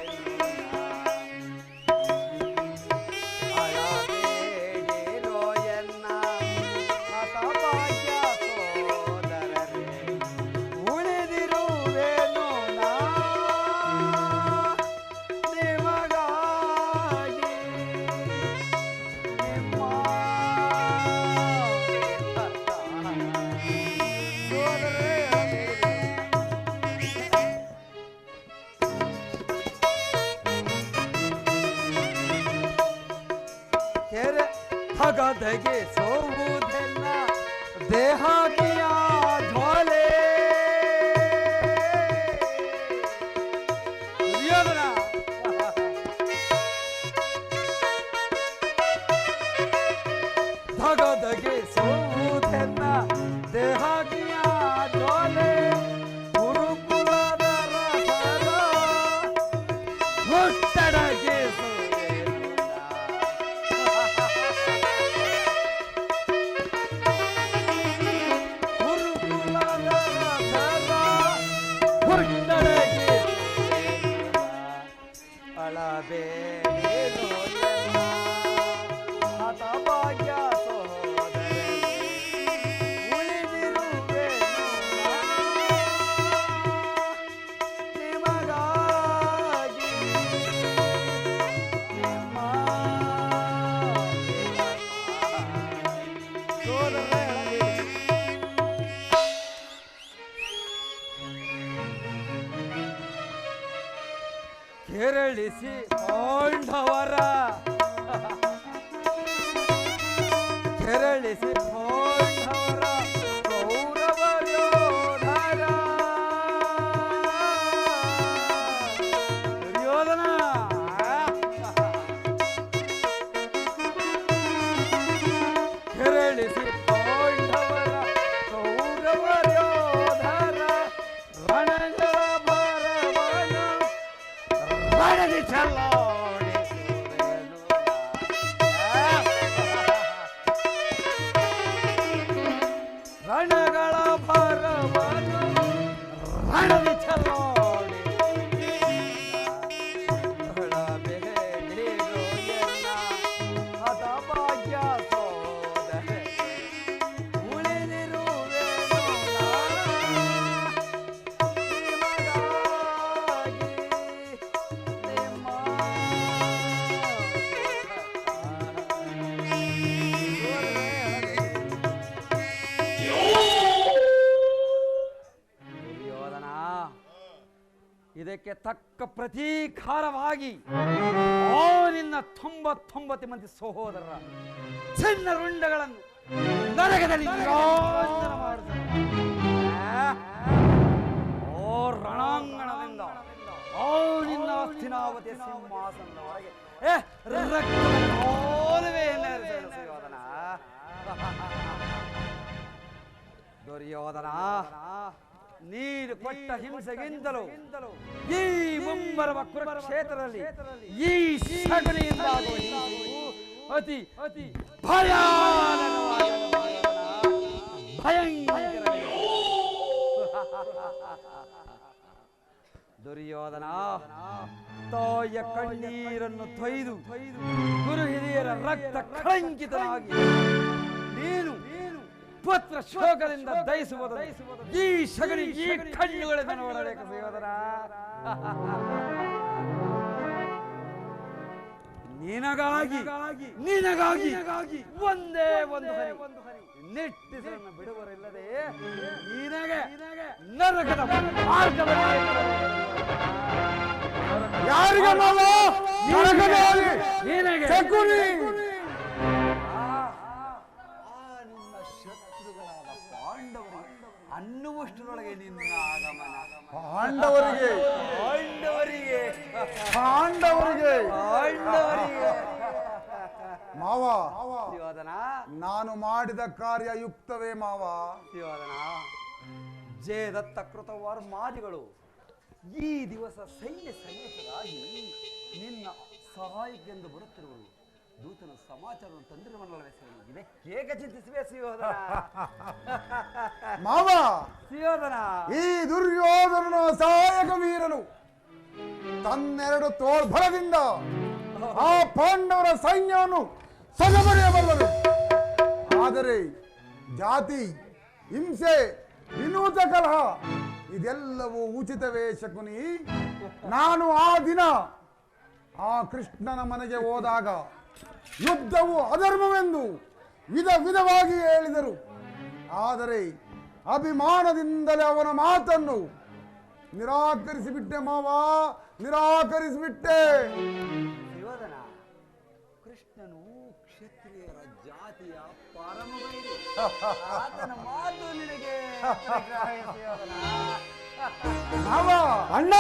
ಅಳಬೇಡಿರೋ ಎನ್ನ ಹತಭಾಗ್ಯ ಸೋದರರೇ ಉಳಿದಿರುವೆನು ನಾ ನಿಮಗಾಗಿ ನಿಮ್ಮ ಕೆರೆ ಹಗದಗೆ ಸೋವುದೆಲ್ಲ ದೇಹಾಗಿಯ ಜ್ವಾಲೆ ದುರ್ಯೋಧನ ಧಗದಗೆ ಸೋವುದೆಲ್ಲ ದೇಹಾಗಿಯ ಜ್ವಾಲೆ ಗುರುಕುಲದ ರಸರ ಹುಟ್ಟಡಗೆ ಹತಭಾಗ್ಯ ಸಹೋದರರೇ ಉಳಿದಿರುವೆನು ನಿಮಗಾಗಿ ನಿಮ್ಮ ಸೋದರರೇ ಕೆರಳಿಸಿ ಪಾಂಡವರ ಕೆರಳಿಸಿ ಪಾಂಡವರ ಕೌರವರ ಯೋಧರ ದುರ್ಯೋಧನ ಕೆರಳಿಸಿ ಪಾಂಡವರ ಕೌರವರ ಯೋಧರ ರಣಗಳ ಭರವನು ರಣದಿ ಚಲ್ಲಾಡಿಸುವೆನು ರಣಗಳ ಭರವನು ರಣದಿ ಚಲ್ಲಾಡಿಸುವೆನು ಎನ್ನ ಹತಭಾಗ್ಯ ಸೋದರರೇ ಉಳಿದಿರುವೆನು ನಿಮಗಾಗಿ ನಿಮ್ಮ ದುರ್ಯೋಧನ ಇದಕ್ಕೆ ತಕ್ಕ ಪ್ರತೀಕಾರವಾಗಿ ಆ ನಿನ್ನ 99 ಮಂದಿ ಸಹೋದರರ ಚಿನ್ನ ರುಂಡಗಳನ್ನು ನರಕದಲ್ಲಿ ನಿರಾಂಜನ ಮಾಡುತ್ತಾನೆ. ಓ ರಣಾಂಗಣದಿಂದ ಓ ನಿನ್ನ ಹಸ್ತಿನಾವತಿಯ ಸಿಂಹಾಸನದ ಹೊರಗೆ ರಕ್ತದ ಕಾಲುವೆಯನ್ನು ಹರಿಸಲು ದುರ್ಯೋಧನ. ದುರ್ಯೋಧನ ನೀನು ಕೊಟ್ಟ ಹಿಂಸೆಗಿಂತಲೂ ಈ ಮುಂಬರುವ ಕುರುಕ್ಷೇತ್ರದಲ್ಲಿ ಈ ಸಗಣಿಯಿಂದಾಗುವ ಹಿಂಸೆಯು ಅತಿ ಅತಿ ಭಯಂಕರ. ದುರ್ಯೋಧನ ತಾಯ ಕಣ್ಣೀರನ್ನು ತೊಯ್ದು ಗುರು ಹಿರಿಯರ ರಕ್ತ ಕಳಂಕಿತನಾಗಿ ನೀನು ಪುತ್ರ ಶೋಕದಿಂದ ದಯಿಸುವುದು ಈ ಸಗಣಿ ಈ ಕಣ್ಣುಗಳಿಂದ ನೋಡಬೇಕು ದುರ್ಯೋಧನ. ನಿನಗಾಗಿ ನಿನಗಾಗಿ ಒಂದೇ ಒಂದು ಹರಿ ನಿಟ್ಟಿಸನ್ನು ಬಿಡುವರಿಲ್ಲದೆ ನಿನಗೆ ನರಕದ ಮಾರ್ಗದಲ್ಲಿ ಯಾರಿಗೆ ನಿನಗೆ ನಿನ್ನ ಶತ್ರುಗಳಾದ ಪಾಂಡವರಿಗೆ ಅನ್ನುವಷ್ಟರೊಳಗೆ ನಿನ್ನ ಆಗಮನ. ಪಾಂಡವರಿಗೆ ಪಾಂಡವರಿಗೆ ಪಾಂಡವರಿಗೆ ಪಾಂಡವರಿಗೆ ಮಾವ ದುರ್ಯೋಧನ ನಾನು ಮಾಡಿದ ಕಾರ್ಯ ಯುಕ್ತವೇ ಮಾವ. ದುರ್ಯೋಧನ ಜಯದತ್ತ ಕೃತವಾರ ಮಾದಿಗಳು ಈ ದಿವಸ ಸೈನ್ಯ ಸಮೇತರಾಗಿ ನಿನ್ನ ಸಹಾಯಕ್ಕೆಂದು ಬರುತ್ತಿರುವರು ದೂತನ ಸಮಾಚಾರವನ್ನು ತಂದಿರುವನಲ್ಲವೇ ಇದಕ್ಕೇಕ ಚಿಂತಿಸುವೆ ಸುಯೋಧನ? ಮಾವ, ಸುಯೋಧನ, ಈ ದುರ್ಯೋಧನನ ಸಹಾಯಕ ವೀರನು ತನ್ನೆರಡು ತೋಳ್ಬಲದಿಂದ ಆ ಪಾಂಡವರ ಸೈನ್ಯವನ್ನು ಸದಬಡಿಯಬಲ್ಲರು. ಆದರೆ ಜಾತಿ, ಹಿಂಸೆ, ವಿನೂತ ಕಲಹ ಇದೆಲ್ಲವೂ ಉಚಿತವೇ ಶಕುನಿ? ನಾನು ಆ ದಿನ ಆ ಕೃಷ್ಣನ ಮನೆಗೆ ಹೋದಾಗ ಯುದ್ಧವು ಅಧರ್ಮವೆಂದು ವಿಧವಾಗಿ ಹೇಳಿದರು. ಆದರೆ ಅಭಿಮಾನದಿಂದಲೇ ಅವನ ಮಾತನ್ನು ನಿರಾಕರಿಸಿಬಿಟ್ಟೆ ಮಾವ, ನಿರಾಕರಿಸಿಬಿಟ್ಟೆ. ಸುಯೋಧನ, ಕೃಷ್ಣನು ಕ್ಷತ್ರಿಯರ ಜಾತಿಯ ಪರಮವೈರಿ. ಆತನ ಮಾತು ನಿನಗೆ ಮಾವ, ಅಣ್ಣ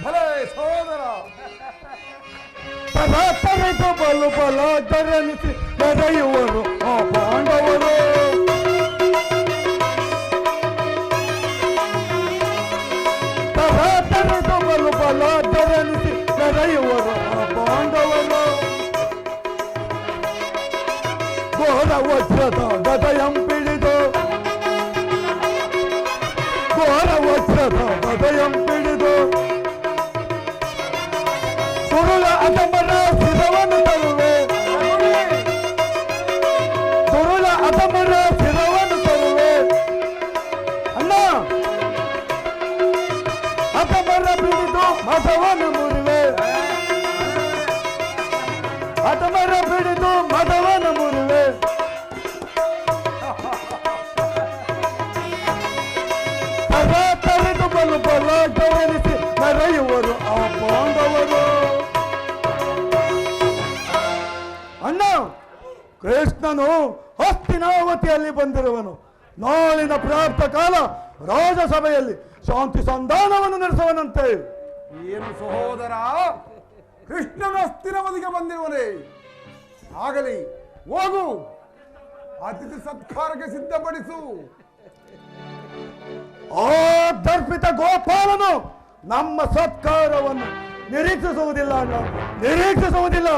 ಭಲೇ ಸಹೋದರ. ತರಿದು ಬಲು ಬಲ ಧರಣಿಸಿ ನಡೆಯುವರು ಆ ಪಾಂಡವರು. ತರಿದು ಬಲು ಬಲ ಧರಣಿಸಿ ನಡೆಯುವರು ಆ ಪಾಂಡವರು. ಘೋರ ವಜ್ರದ ಗದಯಂ ಪಿಡಿದು, ಘೋರ ವಜ್ರದ ಗದಯಂ ಪಿಡಿದು ಗುರುಳ ಅಧಮರ ಶಿರವನ್ನು ತರುವೆ, ಗುರುಳ ಅಧಮರ ಶಿರವನ್ನು ತರುವೆ. ಅಣ್ಣ, ಅಧಮರ ಬಿಡಿದು ಮದವನ್ನು ಮುರಿವೆ, ಅಧಮರ ಬಿಡಿದು ಮದವನ್ನು ಮುರಿವೆ. ತರಿದು ಬಲು ಬಲ ಗಮನಿಸಿ ನಡೆಯುವರು ಆ ಪಾಂಡವರು. ಅಣ್ಣ, ಕೃಷ್ಣನು ಹಸ್ತಿನಾವತಿಯಲ್ಲಿ ಬಂದಿರುವನು. ನಾಳಿನ ಪ್ರಾಪ್ತ ಕಾಲ ರಾಜಸಭೆಯಲ್ಲಿ ಶಾಂತಿ ಸಂಧಾನವನ್ನು ನಡೆಸುವನಂತೆ. ಏನು ಸಹೋದರ, ಕೃಷ್ಣನ ಅಸ್ಥಿರವದಿಗೆ ಬಂದಿರುವನೇ? ಆಗಲಿ, ಹೋಗು, ಅತಿಥಿ ಸತ್ಕಾರಕ್ಕೆ ಸಿದ್ಧಪಡಿಸು. ಆ ದರ್ಪಿತ ಗೋಪಾಲನು ನಮ್ಮ ಸತ್ಕಾರವನ್ನು ನಿರೀಕ್ಷಿಸುವುದಿಲ್ಲ ಅಣ್ಣ, ನಿರೀಕ್ಷಿಸುವುದಿಲ್ಲ.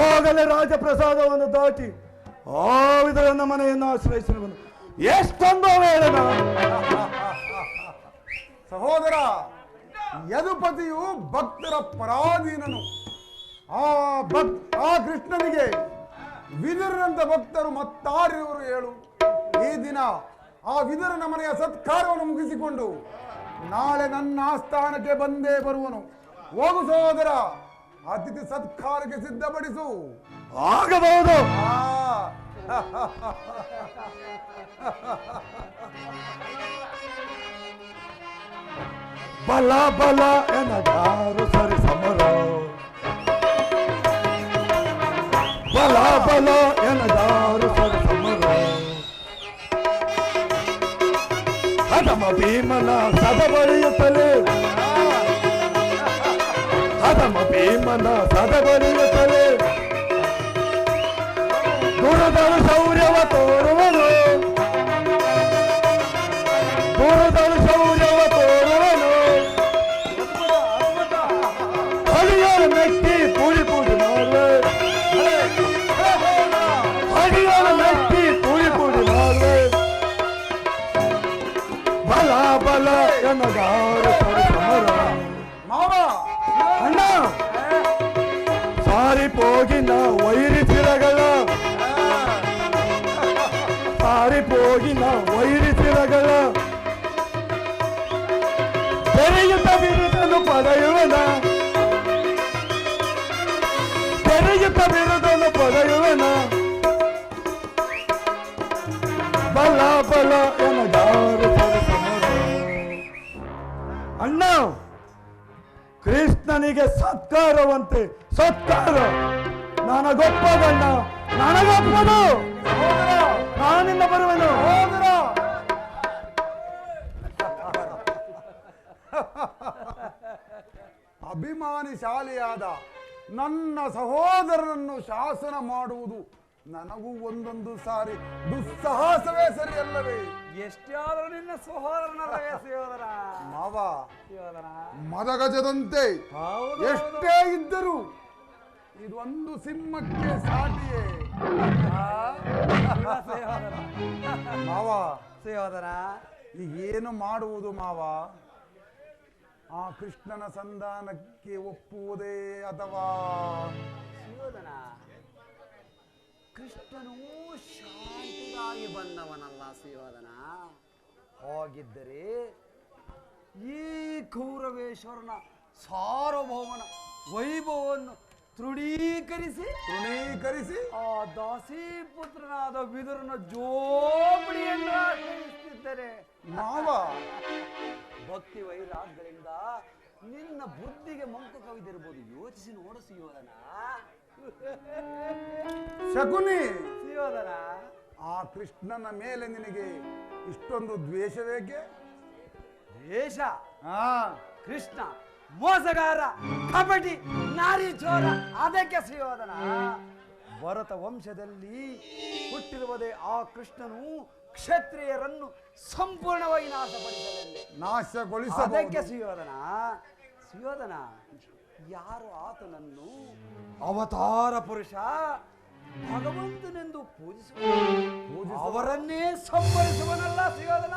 ಆಗಲೇ ರಾಜಪ್ರಸಾದವನ್ನು ದಾಟಿ ಆ ವಿಧರನ್ನ ಮನೆಯನ್ನು ಆಶ್ರಯಿಸಿರುವನು. ಎಷ್ಟೊಂದು ವೇಳೆನ ಸಹೋದರ, ಯದುಪತಿಯು ಭಕ್ತರ ಪರಾಧೀನನು. ಆ ಕೃಷ್ಣನಿಗೆ ವಿದುರನಂತ ಭಕ್ತರು ಮತ್ತಾರಿರುವರು ಹೇಳು? ಈ ದಿನ ಆ ವಿದುರನ ಮನೆಯ ಸತ್ಕಾರವನ್ನು ಮುಗಿಸಿಕೊಂಡು ನಾಳೆ ನನ್ನ ಆಸ್ಥಾನಕ್ಕೆ ಬಂದೇ ಬರುವನು. ಹೋಗು ಸಹೋದರ, ಅತಿಥಿ ಸತ್ಕಾರಕ್ಕೆ ಸಿದ್ಧಪಡಿಸು. ಆಗಬಹುದು. ಬಲ ಬಲ ಎನಗಾರು ಸರಿ ಸಮರ, ಬಲ ಬಲ ಎನಗಾರು ಸರಿ ಸಮರ. ಹದಮ ಭೀಮನ ಸದ ಬಳಿಯುತ್ತಲೇ, ಹದಮ ಭೀಮನ ಸದ ಬಳಿಯುತ್ತಲೇ ಗುರುದಳು ಶೌರ್ಯವ ತೋರುವನು, ಗುರುದಳು ಶೌರ್ಯವ ತೋರುವನು. ಹರಿಯರ ಮೆಟ್ಟಿ ಪೂಡಿ ಪೂಡಿ ಮಾಡುವೆ, ಹರಿಯರ ಮೆಟ್ಟಿ ಪೂಡಿ ಪೂಡಿ ಮಾಡುವೆ. ಬಲ ಬಲ ಎನ್ನಗಾರ ಸಮರ. ಮಾವ, ಅಣ್ಣ, ಸಾರಿ ಪೋಗಿನ ವೈರಿ ತಿರಗಳ, ಸಾರಿ ಪೋಗಿನ ವೈರಿ ತಿರಗಳ ತೆರೆಯುತ್ತ ಬಿರುದನ್ನು ಪಡೆಯುವನ, ತೆರೆಯುತ್ತ ಬಿರುದನ್ನು ಪಡೆಯುವನ. ಬಲ ಬಲ ಎನ್ನಗಾರ ಸಮರ. ಅಣ್ಣ, ಕೃಷ್ಣನಿಗೆ ಸತ್ಕಾರವಂತೆ ಸತ್ಕಾರ ನನಗೊಪ್ಪದಣ್ಣ, ನನಗೊಪ್ಪದು. ನಾನಿನ್ನ ಬರುವೆನು. ಅಭಿಮಾನಿಶಾಲಿಯಾದ ನನ್ನ ಸಹೋದರನನ್ನು ಶಾಸನ ಮಾಡುವುದು ನನಗೂ ಒಂದೊಂದು ಸಾರಿ ದುಸ್ಸಾಹಸವೇ ಸರಿಯಲ್ಲವೇ? ಎಷ್ಟೇ ಆದರೂ ನಿನ್ನ ಸಹೋದರನಲ್ಲವೇ ಸುಯೋಧನ? ಮಾವ ಸುಯೋಧನ ಮದಗಜದಂತೆ ಹೌದು ಎಷ್ಟೇ ಇದ್ದರೂ ಇದೊಂದು ಸಿಂಹಕ್ಕೆ ಸಾಟಿಯೇ. ಸುಯೋಧನ ಮಾವ ಸುಯೋಧನ ಈಗ ಏನು ಮಾಡುವುದು ಮಾವ? ಆ ಕೃಷ್ಣನ ಸಂಧಾನಕ್ಕೆ ಒಪ್ಪುವುದೇ ಅಥವಾ? ಸುಯೋಧನ, ಕೃಷ್ಣನು ಶಾಂತಿಗಾಗಿ ಬಂದವನಲ್ಲ ಸುಯೋಧನ. ಹಾಗಿದ್ದರೆ ಈ ಕೌರವೇಶ್ವರನ ಸಾರ್ವಭೌಮನ ವೈಭವವನ್ನು ತೃಣೀಕರಿಸಿ ಆ ದಾಸೀಪುತ್ರನಾದ ವಿದುರನ ಜೋಪಡಿಯನ್ನು ಆಶ್ರಯಿಸುತ್ತಿದ್ದರೆ ಮಾವ ಭಕ್ತಿ ವೈರಾಗ್ಯಗಳಿಂದ ನಿನ್ನ ಬುದ್ಧಿಗೆ ಮಂಕು ಕವಿದಿರಬಹುದು. ಯೋಚಿಸಿ ನೋಡು ಸುಯೋಧನ. ಶಕುನಿ, ಸುಯೋಧನ, ಆ ಕೃಷ್ಣನ ಮೇಲೆ ನಿನಗೆ ಇಷ್ಟೊಂದು ದ್ವೇಷವೇಕೆ? ದ್ವೇಷ? ಹಾ, ಕೃಷ್ಣ ಮೋಸಗಾರ, ಕಪಟಿ, ನಾರಿ ಚೋರ, ಅದಕ್ಕೆ ಸುಯೋಧನ. ಭರತ ವಂಶದಲ್ಲಿ ಹುಟ್ಟಿರುವುದೇ ಆ ಕೃಷ್ಣನು ಕ್ಷತ್ರಿಯರನ್ನು ಸಂಪೂರ್ಣವಾಗಿ ನಾಶಪಡಿಸಲೆಂದೇ. ಅದಕ್ಕೆ ನಾಶಗೊಳಿಸಬಹುದು. ಸುಯೋಧನ. ಸುಯೋಧನ, ಯಾರು ಆತನನ್ನು ಅವತಾರ ಪುರುಷ ಭಗವಂತನೆಂದು ಪೂಜಿಸುವ ಅವರನ್ನೇ ಸಂಹರಿಸುವನಲ್ಲ ಸುಯೋಧನ.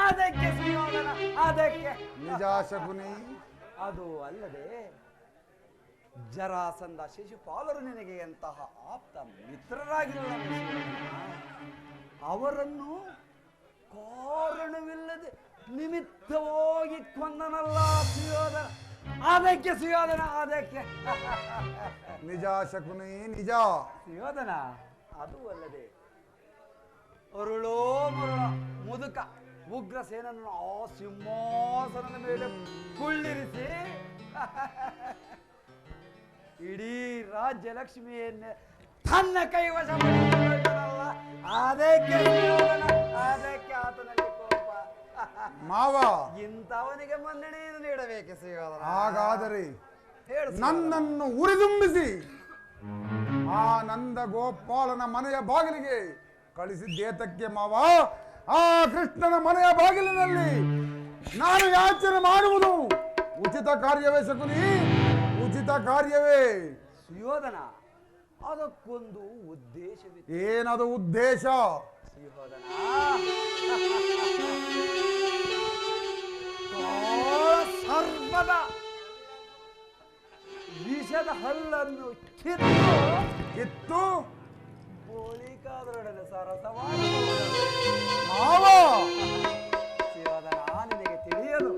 ಅದಕ್ಕೆ ಸುಯೋಧನ, ಅದಕ್ಕೆ. ನಿಜ ಶಕುನಿ. ಅದು ಅಲ್ಲದೆ ಜರಾಸಂಧ, ಶಿಶುಪಾಲರು ನಿನಗೆ ಎಂತಹ ಆಪ್ತ ಮಿತ್ರರಾಗಿರಲ್ಲ. ಅವರನ್ನು ಕಾರಣವಿಲ್ಲದೆ ನಿಮಿತ್ತವಾಗಿ ಕೊಂದನಲ್ಲ ಸುಯೋಧನ. ಅದಕ್ಕೆ ಸುಯೋಧನ, ಅದಕ್ಕೆ. ನಿಜ ಶಕುನಿ, ನಿಜ. ಸುಯೋಧನ, ಅದು ಅಲ್ಲದೆ ಅರುಳೋ ಮರುಳ ಮುದುಕ ಉಗ್ರಸೇನನ್ನು ಆ ಸಿಂಹಾಸನದ ಮೇಲೆ ಕುಳ್ಳಿರಿಸಿ ಇಡೀ ರಾಜ್ಯ ಲಕ್ಷ್ಮಿಯನ್ನೇ ತನ್ನ ಕೈವಶ ಮಾಡಿಕೊಳ್ಳಲ್ಲ. ಅದಕ್ಕೆ ಸುಯೋಧನ, ಅದಕ್ಕೆ ಆತನಲ್ಲಿ ಕೋಪ. ಮಾವ, ಇಂಥವನಿಗೆ ಮನ್ನಣೆಯನ್ನು ನೀಡಬೇಕೆ ಸುಯೋಧನ? ಹಾಗಾದರೆ ಹೇಳು ಸುಯೋಧನ. ನನ್ನನ್ನು ಉರಿದುಂಬಿಸಿ ಆ ನಂದ ಗೋಪಾಲನ ಮನೆಯ ಬಾಗಿಲಿಗೆ ಕಳಿಸಿದ್ದೇತಕ್ಕೆ ಮಾವ? ಆ ಕೃಷ್ಣನ ಮನೆಯ ಬಾಗಿಲಿನಲ್ಲಿ ನಾನು ಯಾಚನೆ ಮಾಡುವುದು ಉಚಿತ ಕಾರ್ಯವೇ ಶಕುನಿ? ಉಚಿತ ಕಾರ್ಯವೇ? ಸುಯೋಧನ, ಅದಕ್ಕೊಂದು ಉದ್ದೇಶವಿದೆ. ಏನದು ಉದ್ದೇಶ? ಸುಯೋಧನ, ಸರ್ಪದ ವಿಷದ ಹಲ್ಲನ್ನು ಕಿತ್ತು ಬೋಳಿಕಾದರೊಡನೆ ಸರಸ ಮಾಡಬಹುದು. ಮಾವ, ಸುಯೋಧನ, ನಿನಗೆ ತಿಳಿಯದು,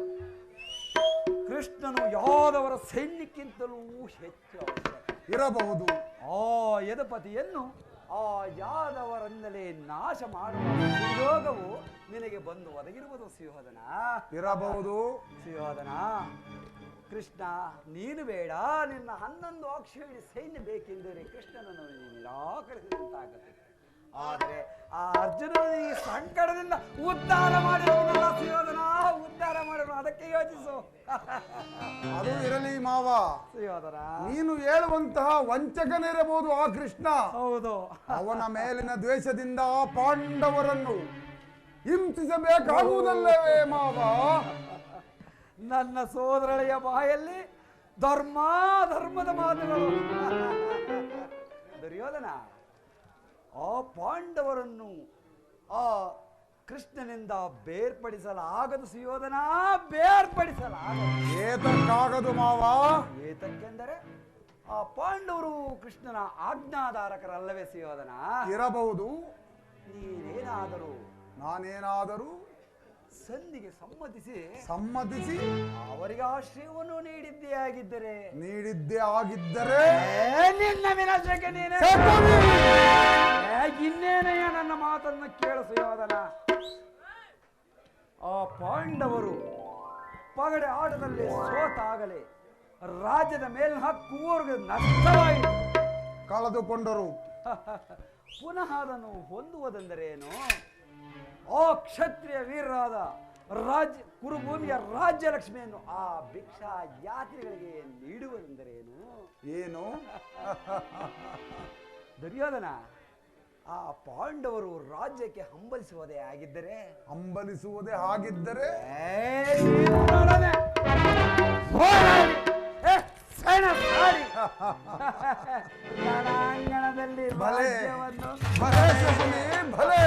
ಕೃಷ್ಣನು ಯಾದವರ ಸೈನ್ಯಕ್ಕಿಂತಲೂ ಹೆಚ್ಚು ಅವಶ್ಯಕ ಇರಬಹುದು. ಆ ಯದುಪತಿಯನ್ನು ಆ ಯಾದವರಿಂದಲೇ ನಾಶ ಮಾಡುವ ಸುಯೋಗವು ನಿನಗೆ ಬಂದು ಒದಗಿರುವುದು ಸುಯೋಧನ. ಇರಬಹುದು. ಸುಯೋಧನ, ಕೃಷ್ಣ ನೀನು ಬೇಡ, ನಿನ್ನ 11 ಅಕ್ಷೋಹಿಣಿ ಸೈನ್ಯ ಬೇಕೆಂದರೆ ಕೃಷ್ಣನನ್ನು ನಿರಾಕರಿಸಿದಂತಾಗುತ್ತೆ. ಆದರೆ ಆ ಅರ್ಜುನನ ಈ ಸಂಕಟದಿಂದ ಉದ್ಧಾರ ಮಾಡಿರುವುದಲ್ಲ ಸುಯೋಧನ, ಉದ್ಧಾರ ಮಾಡಿರುವ. ಅದಕ್ಕೆ ಯೋಚಿಸು. ಅದು ಇರಲಿ ಮಾವ. ಸುಯೋಧನ, ನೀನು ಹೇಳುವಂತಹ ವಂಚಕನಿರಬಹುದು ಆ ಕೃಷ್ಣ. ಹೌದು. ಅವನ ಮೇಲಿನ ದ್ವೇಷದಿಂದ ಆ ಪಾಂಡವರನ್ನು ಹಿಂಸಿಸಬೇಕಾಗುವುದಲ್ಲವೇ ಮಾವ? ನನ್ನ ಸೋದರಳೆಯ ಬಾಯಲ್ಲಿ ಧರ್ಮದ ಮಾತುಗಳು. ದುರ್ಯೋಧನ, ಆ ಪಾಂಡವರನ್ನು ಆ ಕೃಷ್ಣನಿಂದ ಬೇರ್ಪಡಿಸಲಾಗದು ಸುಯೋಧನ, ಬೇರ್ಪಡಿಸಲಾಗದು. ಏತಕ್ಕಾಗದು ಮಾವ? ಏತಕ್ಕೆಂದರೆ ಆ ಪಾಂಡವರು ಕೃಷ್ಣನ ಆಜ್ಞಾಧಾರಕರಲ್ಲವೇ ಸುಯೋಧನ? ಇರಬಹುದು. ನಾನೇನಾದರೂ ಸಂಧಿಗೆ ಸಮ್ಮತಿಸಿ ಅವರಿಗೆ ಆಶ್ರಯವನ್ನು ನೀಡಿದ್ದೇ ಆಗಿದ್ದರೆ ನಿನ್ನ ವಿನಾಶಕ್ಕೆ ನೀನೇ. ಇನ್ನೇನೆಯ ನನ್ನ ಮಾತನ್ನು ಕೇಳು ಸುಯೋಧನ. ಆ ಪಾಂಡವರು ಪಗಡೆ ಆಟದಲ್ಲಿ ಸೋತಾಗಲೇ ರಾಜ್ಯದ ಮೇಲಿನ ಹಕ್ಕು ಅವರಿಗೆ ನಷ್ಟವಾಯಿತು, ಕಳೆದುಕೊಂಡರು. ಪುನಃ ಅದನ್ನು ಹೊಂದುವುದೆಂದರೇನು? ಆ ಕ್ಷತ್ರಿಯ ವೀರರಾದ ಕುರುಭೂಮಿಯ ರಾಜ್ಯ ಲಕ್ಷ್ಮಿಯನ್ನು ಆ ಭಿಕ್ಷಾ ಯಾತ್ರಿಗಳಿಗೆ ನೀಡುವುದೆಂದರೇನು? ಏನು? ದುರ್ಯೋಧನ, ಆ ಪಾಂಡವರು ರಾಜ್ಯಕ್ಕೆ ಹಂಬಲಿಸುವುದೇ ಆಗಿದ್ದರೆ ಹಂಬಲಿಸುವುದೇ ಹಾಗಿದ್ದರೆ ರಣಾಂಗಣದಲ್ಲಿ ಭಲೆ ರಾಜ್ಯವನ್ನು ಭಲೆ ಶಕುನಿ, ಭಲೆ.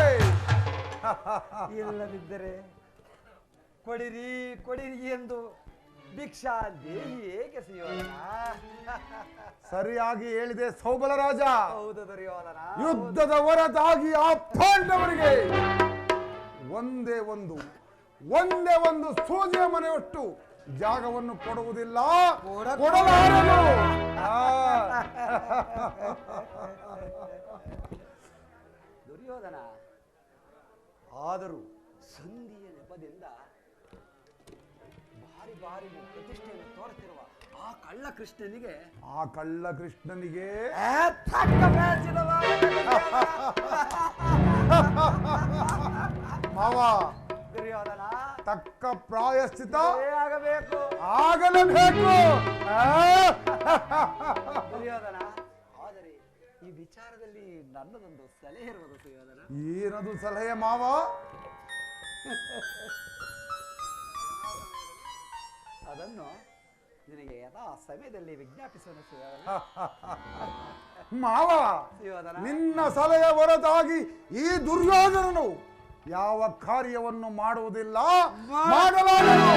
ಇಲ್ಲದಿದ್ದರೆ ಕೊಡಿರಿ ಕೊಡಿರಿ ಎಂದು ಭಿಕ್ಷಾ ದೇಹಿ ಏಕೆ ಸುಯೋಧನ? ಸರಿಯಾಗಿ ಹೇಳಿದೆ ಸೌಬಲ ರಾಜ. ಹೌದು ದುರ್ಯೋಧನ. ಯುದ್ಧದ ಹೊರತಾಗಿ ಆ ಪಾಂಡವರಿಗೆ ಒಂದೇ ಒಂದು ಸೂಜಿಯ ಮನೆಯಷ್ಟು ಜಾಗವನ್ನು ಕೊಡುವುದಿಲ್ಲ, ಕೊಡಲಾರನು. ದುರ್ಯೋಧನ ಆದರೂ ಸಂಧಿಯ ನೆಪದಿಂದ ಭಾರಿ ಭಾರಿ ಪ್ರತಿಷ್ಠೆಯನ್ನು ತೋರುತ್ತಿರುವ ಆ ಕಳ್ಳ ಕೃಷ್ಣನಿಗೆ ತಕ್ಕ ಮಾವ ದುರ್ಯೋಧನ ತಕ್ಕ ಪ್ರಾಯಶ್ಚಿತ ಆಗಬೇಕು ಆಗಲೇಬೇಕು. ದುರ್ಯೋಧನ ಆದರೆ ಈ ವಿಚಾರದಲ್ಲಿ ನನ್ನದೊಂದು ಸಲಹೆ ಇರುವುದು ದುರ್ಯೋಧನ. ಏನದು ಸಲಹೆ ಮಾವ? ಅದನ್ನು ನಿನಗೆ ಯಥಾ ಸಮಯದಲ್ಲಿ ವಿಜ್ಞಾಪಿಸೋಣ ದುರ್ಯೋಧನ. ಮಾವ, ದುರ್ಯೋಧನ ನಿನ್ನ ಸಲಹೆ ಹೊರತಾಗಿ ಈ ದುರ್ಯೋಧನನು ಯಾವ ಕಾರ್ಯವನ್ನು ಮಾಡುವುದಿಲ್ಲ, ಮಾಡಲಾರನು.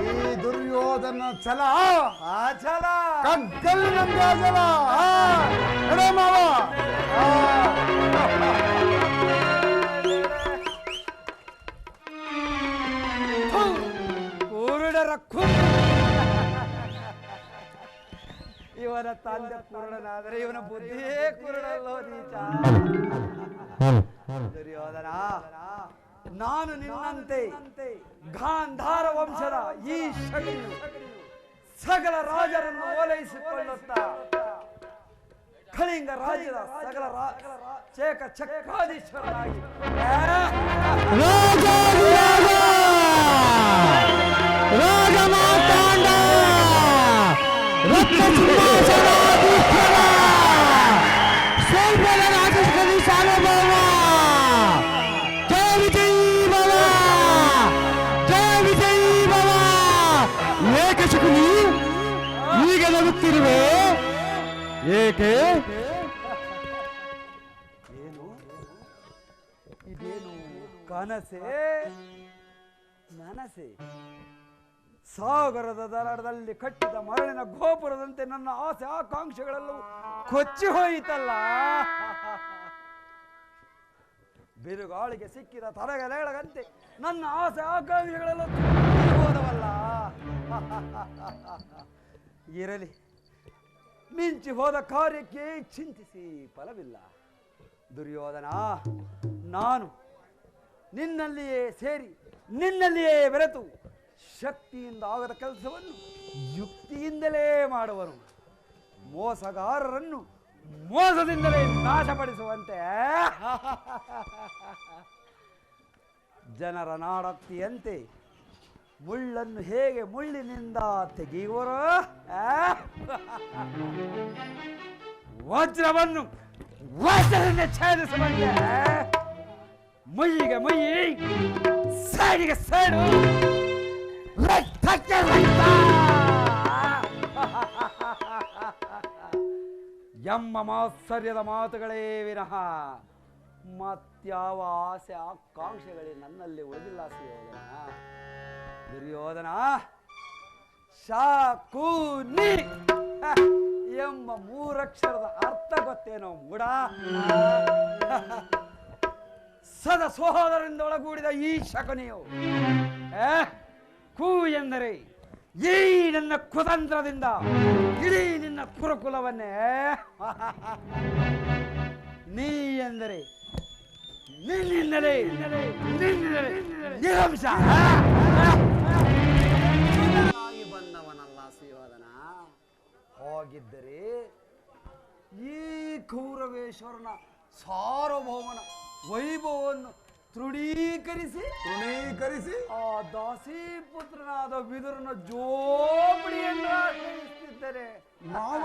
ಈ ದುರ್ಯೋಧನ ಛಲ ಅಚಲ ಕಗ್ಗಲ್ಲಿನಂತೆ ಅಚಲ. ಎಡೆ ಮಾವ. ಕುರುಡರ ಇವನ ತಂದೆ ಕುರುಡನಾದರೆ ಇವನ ಬುದ್ಧಿಯೇ ಕುರುಡಲ್ಲೋ ನೀಚ. ದುರ್ಯೋಧನ ನಾನು ನಿನ್ನಂತೆ ಗಾಂಧಾರ ವಂಶದ ಈ ಶಕುನಿಯು ಸಕಲ ರಾಜರನ್ನು ಓಲೈಸಿಕೊಳ್ಳುತ್ತಾ ಕಳಿಂಗ ರಾಜ್ಯದ ಸಕಲ ಚೇಕ ಚಕ್ರಾಧೀಶ್ವರನಾಗಿ ಈಗ ನಗುತ್ತಿರುವೆ ಏಕೆ? ಏನು ಇದೇನು ಕನಸೆ ನನಸೆ? ಸಾಗರದ ದಡದಲ್ಲಿ ಕಟ್ಟಿದ ಮರಳಿನ ಗೋಪುರದಂತೆ ನನ್ನ ಆಸೆ ಆಕಾಂಕ್ಷೆಗಳೆಲ್ಲವೂ ಕೊಚ್ಚಿ ಹೋಯಿತಲ್ಲ. ಬಿರುಗಾಳಿಗೆ ಸಿಕ್ಕಿದ ತರಗಲೇಳಗಂತೆ ನನ್ನ ಆಸೆ ಆಕಾಂಕ್ಷೆಗಳೆಲ್ಲ ಹೋದವಲ್ಲ. ಇರಲಿ, ಮಿಂಚಿ ಹೋದ ಕಾರ್ಯಕ್ಕೆ ಚಿಂತಿಸಿ ಫಲವಿಲ್ಲ. ದುರ್ಯೋಧನ, ನಾನು ನಿನ್ನಲ್ಲಿಯೇ ಸೇರಿ ನಿನ್ನಲ್ಲಿಯೇ ಬೆರೆತು ಶಕ್ತಿಯಿಂದ ಆಗದ ಕೆಲಸವನ್ನು ಯುಕ್ತಿಯಿಂದಲೇ ಮಾಡುವನು. ಮೋಸಗಾರರನ್ನು ಮೋಸದಿಂದಲೇ ನಾಶಪಡಿಸುವಂತೆ ಜನರ ನಾಡಕ್ತಿಯಂತೆ ಮುಳ್ಳನ್ನು ಹೇಗೆ ಮುಳ್ಳಿನಿಂದ ತೆಗೆಯುವರೋ ವಜ್ರವನ್ನು ವಜ್ರದಿಂದ ಛೇದಿಸುವಂತೆ ಮುಯ್ಯಿಗೆ ಮುಯ್ಯಿ, ಸೈಡಿಗೆ ಸೈಡು, ರಕ್ತಕ್ಕೆ ರಕ್ತ ಎಂಬ ಮಾತ್ಸರ್ಯದ ಮಾತುಗಳೇ ವಿನಃ ಮತ್ಯಾವ ಆಸೆ ಆಕಾಂಕ್ಷೆಗಳೇ ನನ್ನಲ್ಲಿ ಉಳಿದಿಲ್ಲ. ದುರ್ಯೋಧನ ಶಾಕುನಿ ಎಂಬ ಮೂರಕ್ಷರದ ಅರ್ಥ ಗೊತ್ತೇನೋ ಮೂಡ? ಸದ ಸೋದರರಿಂದ ಒಳಗೂಡಿದ ಈ ಶಕುನಿಯು ಕು ಎಂದರೆ ಈ ನನ್ನ ಕುತಂತ್ರದಿಂದ ಇಡೀ ನಿನ್ನ ಕುರುಕುಲವನ್ನೇ, ನೀ ಎಂದರೆ ನಿನ್ನಿಂದಲೇ ನಿರಂಶ ಬಂದವನಲ್ಲ ಸುಯೋಧನ. ಹಾಗಿದ್ದರೆ ಈ ಕೌರವೇಶ್ವರನ ಸಾರ್ವಭೌಮನ ವೈಭವವನ್ನು ತೃಣೀಕರಿಸಿ ಆ ದಾಸೀಪುತ್ರನಾದ ವಿದುರನ ಜೋಪಡಿಯನ್ನು ಆಶ್ರಯಿಸುತ್ತಿದ್ದರೆ ಮಾವ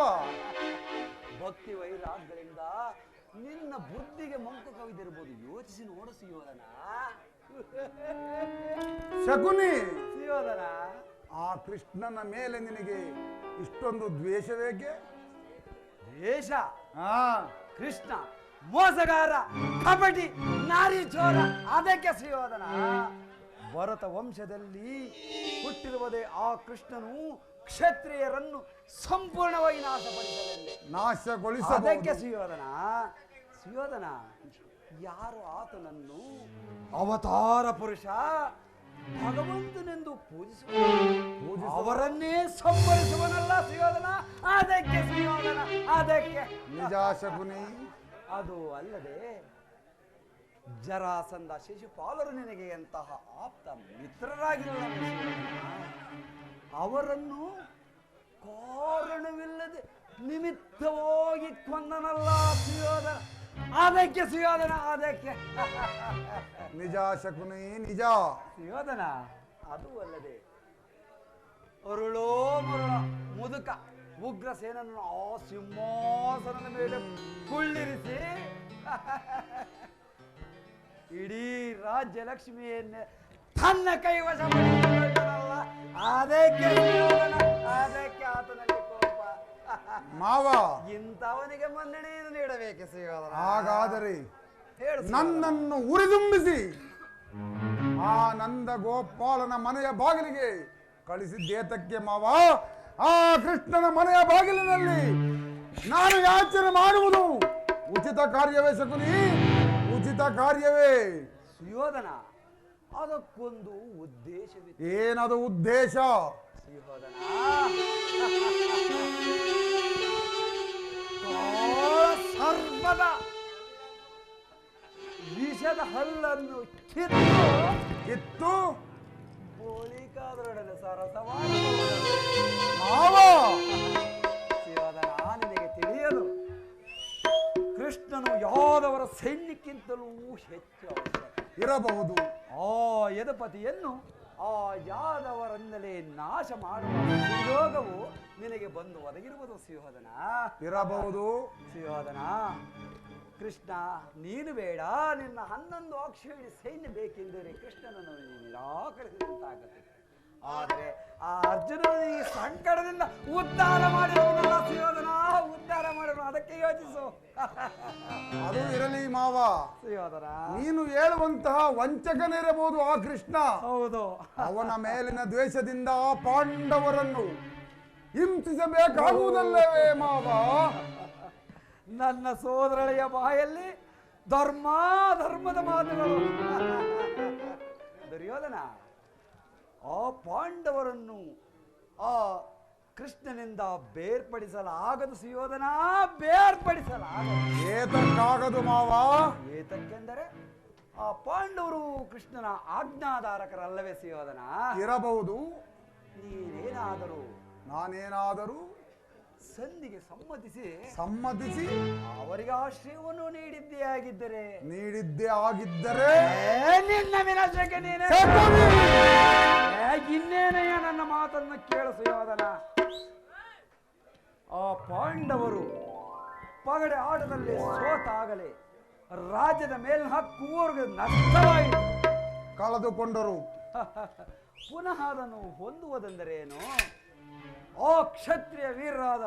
ಭಕ್ತಿ ವೈರಾಗ್ಯಗಳಿಂದ ನಿನ್ನ ಬುದ್ಧಿಗೆ ಮಂಕು ಕವಿದಿರ್ಬೋದು, ಯೋಚಿಸಿ ನೋಡು ಸುಯೋಧನ. ಶಕುನಿ, ಸುಯೋಧನ, ಆ ಕೃಷ್ಣನ ಮೇಲೆ ನಿನಗೆ ಇಷ್ಟೊಂದು ದ್ವೇಷವೇಕೆ? ವೇಷ, ಹಾ, ಕೃಷ್ಣ ಮೋಸಗಾರ, ಕಪಟಿ, ನಾರಿ ಚೋರ, ಅದಕ್ಕೆ ಸುಯೋಧನ. ಭರತ ವಂಶದಲ್ಲಿ ಹುಟ್ಟಿರುವುದೇ ಆ ಕೃಷ್ಣನು ಕ್ಷತ್ರಿಯರನ್ನು ಸಂಪೂರ್ಣವಾಗಿ ನಾಶಪಡಿಸಲೆಂದೇ. ನಾಶಗೊಳಿಸಬಹುದು. ಅದಕ್ಕೆ ಸುಯೋಧನ. ಸುಯೋಧನ, ಯಾರು ಆತನನ್ನು ಅವತಾರ ಪುರುಷ ಭಗವಂತನೆಂದು ಪೂಜಿಸುವ ಅವರನ್ನೇ ಸಂಹರಿಸುವನಲ್ಲ ಸುಯೋಧನ. ಅದಕ್ಕೆ ಸುಯೋಧನ, ಅದಕ್ಕೆ. ನಿಜ ಶಕುನಿ. ಅದು ಅಲ್ಲದೆ ಜರಾಸಂಧ, ಶಿಶುಪಾಲರು ನಿನಗೆ ಎಂತಹ ಆಪ್ತ ಮಿತ್ರರಾಗಿರಲ್ಲ. ಅವರನ್ನು ಕಾರಣವಿಲ್ಲದೆ ನಿಮಿತ್ತವಾಗಿ ಕೊಂದನಲ್ಲ ಸುಯೋಧನ. ಅದಕ್ಕೆ ಸುಯೋಧನ, ಅದಕ್ಕೆ. ನಿಜ ಶಕುನಿ, ನಿಜ. ಸುಯೋಧನ, ಅದು ಅಲ್ಲದೆ ಅರುಳೋ ಮರುಳ ಮುದುಕ ಉಗ್ರಸೇನನ್ನು ಆ ಸಿಂಹಾಸನದ ಮೇಲೆ ಕುಳ್ಳಿರಿಸಿ ಇಡೀ ರಾಜ್ಯ ಲಕ್ಷ್ಮಿಯನ್ನೇ ತನ್ನ ಕೈವಶ ಮಾಡಿಕೊಂಡನಲ್ಲ. ಅದಕ್ಕೆ ಸುಯೋಧನ, ಅದಕ್ಕೆ ಆತನಲ್ಲಿ ಕೋಪ. ಮಾವ, ಇಂಥವನಿಗೆ ಮನ್ನಣೆಯನ್ನು ನೀಡಬೇಕೆ ಸುಯೋಧನ? ಹಾಗಾದರೆ ಹೇಳು ಸುಯೋಧನ. ನನ್ನನ್ನು ಉರಿದುಂಬಿಸಿ ಆ ನಂದ ಗೋಪಾಲನ ಮನೆಯ ಬಾಗಿಲಿಗೆ ಕಳಿಸಿದ್ದೇತಕ್ಕೆ ಮಾವ? ಆ ಕೃಷ್ಣನ ಮನೆಯ ಬಾಗಿಲಿನಲ್ಲಿ ನಾನು ಯಾಚನೆ ಮಾಡುವುದು ಉಚಿತ ಕಾರ್ಯವೇ ಶಕುನಿ? ಉಚಿತ ಕಾರ್ಯವೇ. ಸುಯೋಧನ, ಅದಕ್ಕೊಂದು ಉದ್ದೇಶವಿದೆ. ಏನದು ಉದ್ದೇಶ? ಸುಯೋಧನ, ಸರ್ವದ ವಿಷದ ಹಲ್ಲನ್ನು ಕಿತ್ತು ಬೋಳಿಕಾದರೊಡನೆ ಸರಸವಾಡಬಹುದು. ಮಾವ, ಸುಯೋಧನ, ನಿನಗೆ ತಿಳಿಯಲು ಕೃಷ್ಣನು ಯಾದವರ ಸೈನ್ಯಕ್ಕಿಂತಲೂ ಹೆಚ್ಚು ಅವಶ್ಯಕ ಇರಬಹುದು. ಆ ಯದುಪತಿಯನ್ನು ಆ ಯಾದವರಿಂದಲೇ ನಾಶ ಮಾಡುವ ಸುಯೋಗವು ನಿನಗೆ ಬಂದು ಒದಗಿರುವುದು ಸುಯೋಧನ. ಇರಬಹುದು. ಸುಯೋಧನ, ಕೃಷ್ಣ ನೀನು ಬೇಡ, ನಿನ್ನ 11 ಅಕ್ಷೋಹಿಣಿ ಸೈನ್ಯ ಬೇಕೆಂದರೆ ಕೃಷ್ಣನನ್ನು ನೀನು ನಿರಾಕರಿಸಿದಂತಾಗುತ್ತೆ. ಆದರೆ ಆ ಅರ್ಜುನನು ಈ ಸಂಕಟದಿಂದ ಉದ್ಧಾರ ಮಾಡಿರುವುದಲ್ಲ ಸುಯೋಧನ, ಉದ್ಧಾರ ಮಾಡಿರುವ. ಅದಕ್ಕೆ ಯೋಚಿಸು. ಅದು ಇರಲಿ ಮಾವ. ಸುಯೋಧನ, ನೀನು ಹೇಳುವಂತಹ ವಂಚಕನಿರಬಹುದು ಆ ಕೃಷ್ಣ. ಹೌದು. ಅವನ ಮೇಲಿನ ದ್ವೇಷದಿಂದ ಆ ಪಾಂಡವರನ್ನು ಹಿಂಸಿಸಬೇಕಾಗುವುದಲ್ಲವೇ ಮಾವ? ನನ್ನ ಸೋದರಳೆಯ ಬಾಯಲ್ಲಿ ಧರ್ಮದ ಮಾತುಗಳು. ದುರ್ಯೋಧನ, ಆ ಪಾಂಡವರನ್ನು ಆ ಕೃಷ್ಣನಿಂದ ಬೇರ್ಪಡಿಸಲಾಗದು ಸುಯೋಧನ, ಬೇರ್ಪಡಿಸಲಾಗದು. ಏತಕ್ಕಾಗದು ಮಾವ? ಏತಕ್ಕೆಂದರೆ ಆ ಪಾಂಡವರು ಕೃಷ್ಣನ ಆಜ್ಞಾಧಾರಕರಲ್ಲವೇ ಸುಯೋಧನ? ಇರಬಹುದು. ನೀನೇನಾದರೂ ನಾನೇನಾದರೂ ಸಂಧಿಗೆ ಸಮ್ಮತಿಸಿ ಅವರಿಗೆ ಆಶ್ರಯವನ್ನು ನೀಡಿದ್ದೇ ಆಗಿದ್ದರೆ ನಿನ್ನ ವಿನಾಶಕ್ಕೆ ನೀನೇ. ಇನ್ನೇನೆಯ ನನ್ನ ಮಾತನ್ನು ಕೇಳು ಸುಯೋಧನ. ಆ ಪಾಂಡವರು ಪಗಡೆ ಆಟದಲ್ಲಿ ಸೋತಾಗಲೇ ರಾಜ್ಯದ ಮೇಲಿನ ಹಕ್ಕು ನಷ್ಟವಾಯಿತು, ಕಳೆದುಕೊಂಡರು. ಪುನಃ ಅದನ್ನು ಹೊಂದುವುದೆಂದರೇನು? ಆ ಕ್ಷತ್ರಿಯ ವೀರರಾದ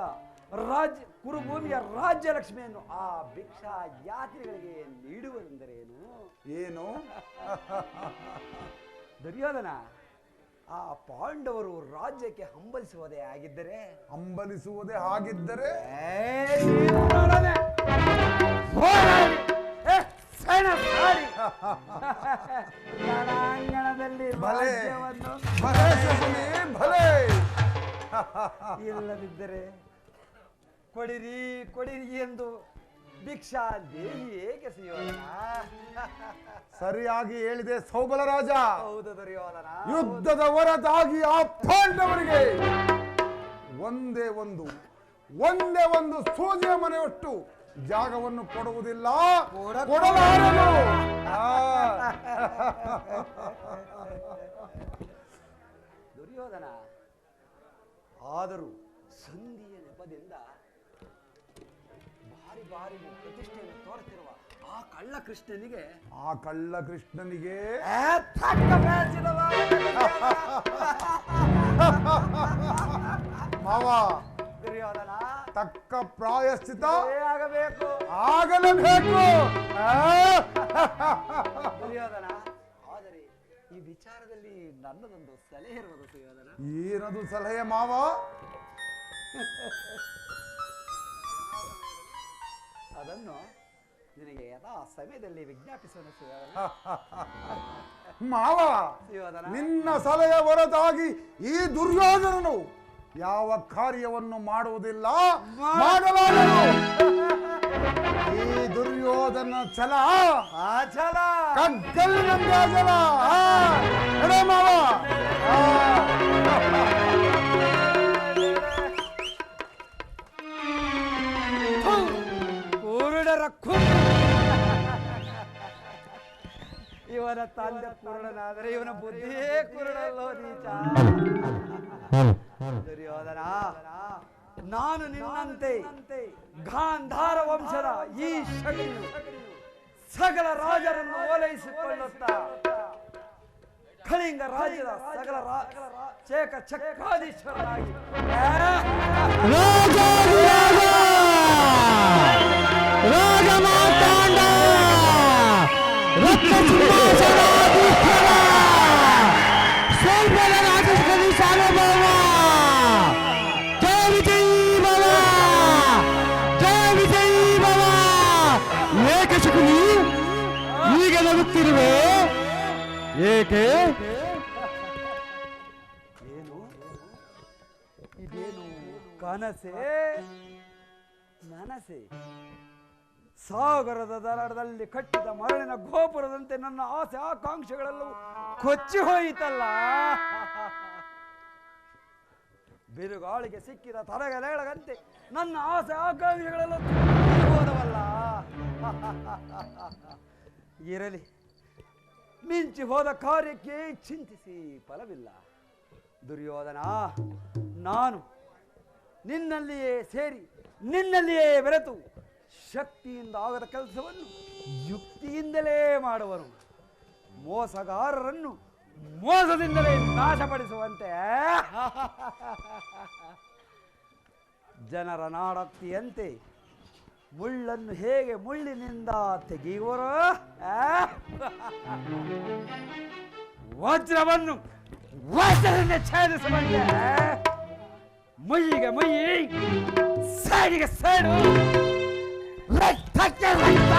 ಕುರುಭೂಮಿಯ ರಾಜ್ಯ ಲಕ್ಷ್ಮಿಯನ್ನು ಆ ಭಿಕ್ಷಾ ಯಾತ್ರಿಗಳಿಗೆ ನೀಡುವುದೆಂದರೇನು? ಏನು? ದುರ್ಯೋಧನ, ಆ ಪಾಂಡವರು ರಾಜ್ಯಕ್ಕೆ ಹಂಬಲಿಸುವುದೇ ಆಗಿದ್ದರೆ ರಣಾಂಗಣದಲ್ಲಿ ರಾಜ್ಯವನ್ನು ಇಲ್ಲದಿದ್ದರೆ ಕೊಡಿರಿ ಎಂದು ಭಿಕ್ಷಾ ದೇಹಿ ಏಕೆ ಸುಯೋಧನ? ಸರಿಯಾಗಿ ಹೇಳಿದೆ ಸೌಬಲ ರಾಜ. ಹೌದು ದುರ್ಯೋಧನ. ಯುದ್ಧದ ಹೊರತಾಗಿ ಆ ಪಾಂಡವರಿಗೆ ಒಂದೇ ಒಂದು ಸೂಜಿಯ ಮನೆಯೊಟ್ಟು ಜಾಗವನ್ನು ಕೊಡುವುದಿಲ್ಲ, ಕೊಡಲಾರನು. ದುರ್ಯೋಧನ, ಆದರೂ ಸಂಧಿಯ ನೆಪದಿಂದ ಭಾರಿ ಬಾರಿಗೂ ಪ್ರತಿಷ್ಠೆಯನ್ನು ತೋರುತ್ತಿರುವ ಆ ಕಳ್ಳ ಕೃಷ್ಣನಿಗೆ ತಕ್ಕ ಮಾವ ದುರ್ಯೋಧನ ತಕ್ಕ ಪ್ರಾಯಶ್ಚಿತ ಆಗಬೇಕು. ಆಗಲೇಬೇಕು. ದುರ್ಯೋಧನ, ಆದರೆ ಈ ವಿಚಾರದಲ್ಲಿ ನನ್ನದೊಂದು ಸಲಹೆ ಇರುವುದು ದುರ್ಯೋಧನ. ಏನದು ಸಲಹೆ ಮಾವ? ಅದನ್ನು ನಿನಗೆ ಯಥಾ ಸಮಯದಲ್ಲಿ ವಿಜ್ಞಾಪಿಸೋಣ ದುರ್ಯೋಧನ. ಮಾವ, ದುರ್ಯೋಧನ, ನಿನ್ನ ಸಲಹೆ ಹೊರತಾಗಿ ಈ ದುರ್ಯೋಧನನು ಯಾವ ಕಾರ್ಯವನ್ನು ಮಾಡುವುದಿಲ್ಲ, ಮಾಡಲಾರನು. ಈ ದುರ್ಯೋಧನ ಛಲ ಅಚಲ ಕಗ್ಗಲ್ಲಿನಂತೆ ಅಚಲ. ಎಡೆ ಮಾವ. ಕುರುಡರ ಇವನ ತಂದೆ ಕುರುಡನಾದರೆ ಇವನ ಬುದ್ಧಿಯೇ ಕುರುಡಲ್ಲೋ ನೀಚ. ದುರ್ಯೋಧನ, ನಾನು ನಿನ್ನಂತೆ ಗಾಂಧಾರ ವಂಶದ ಈ ಶಕುನಿಯು ಸಕಲ ರಾಜರನ್ನು ಓಲೈಸಿಕೊಳ್ಳುತ್ತಾ ಕಳಿಂಗ ರಾಜ್ಯದ ಸಕಲ ಚಕ್ರಾಧೀಶ್ವರನಾಗಿ ಈಗ ನಗುತ್ತಿರುವೆ ಏಕೆ? ಏನು ಇದೇನು ಕನಸೆ ನನಸೆ? ಸಾಗರದ ದರದಲ್ಲಿ ಕಟ್ಟಿದ ಮರಳಿನ ಗೋಪುರದಂತೆ ನನ್ನ ಆಸೆ ಆಕಾಂಕ್ಷೆಗಳೆಲ್ಲವೂ ಕೊಚ್ಚಿ ಹೋಯಿತಲ್ಲ. ಬಿರುಗಾಳಿಗೆ ಸಿಕ್ಕಿದ ತರಗಲೆಳಗಂತೆ ನನ್ನ ಆಸೆ ಆಕಾಂಕ್ಷೆಗಳೆಲ್ಲ ಹೋದವಲ್ಲ. ಇರಲಿ, ಮಿಂಚಿ ಹೋದ ಕಾರ್ಯಕ್ಕೆ ಚಿಂತಿಸಿ ಫಲವಿಲ್ಲ. ದುರ್ಯೋಧನ, ನಾನು ನಿನ್ನಲ್ಲಿಯೇ ಸೇರಿ ನಿನ್ನಲ್ಲಿಯೇ ಬೆರೆತು ಶಕ್ತಿಯಿಂದ ಆಗದ ಕೆಲಸವನ್ನು ಯುಕ್ತಿಯಿಂದಲೇ ಮಾಡುವನು. ಮೋಸಗಾರರನ್ನು ಮೋಸದಿಂದಲೇ ನಾಶಪಡಿಸುವಂತೆ ಜನರ ನಾಡಕ್ತಿಯಂತೆ ಮುಳ್ಳನ್ನು ಹೇಗೆ ಮುಳ್ಳಿನಿಂದ ತೆಗೆಯುವರೋ ವಜ್ರವನ್ನು ವಜ್ರದಿಂದ ಛೇದಿಸುವಂತೆ ಮುಯ್ಯಿಗೆ ಮುಯ್ಯಿ, ಸೈಡಿಗೆ ಸೈಡು, ರಕ್ತಕ್ಕೆ ರಕ್ತ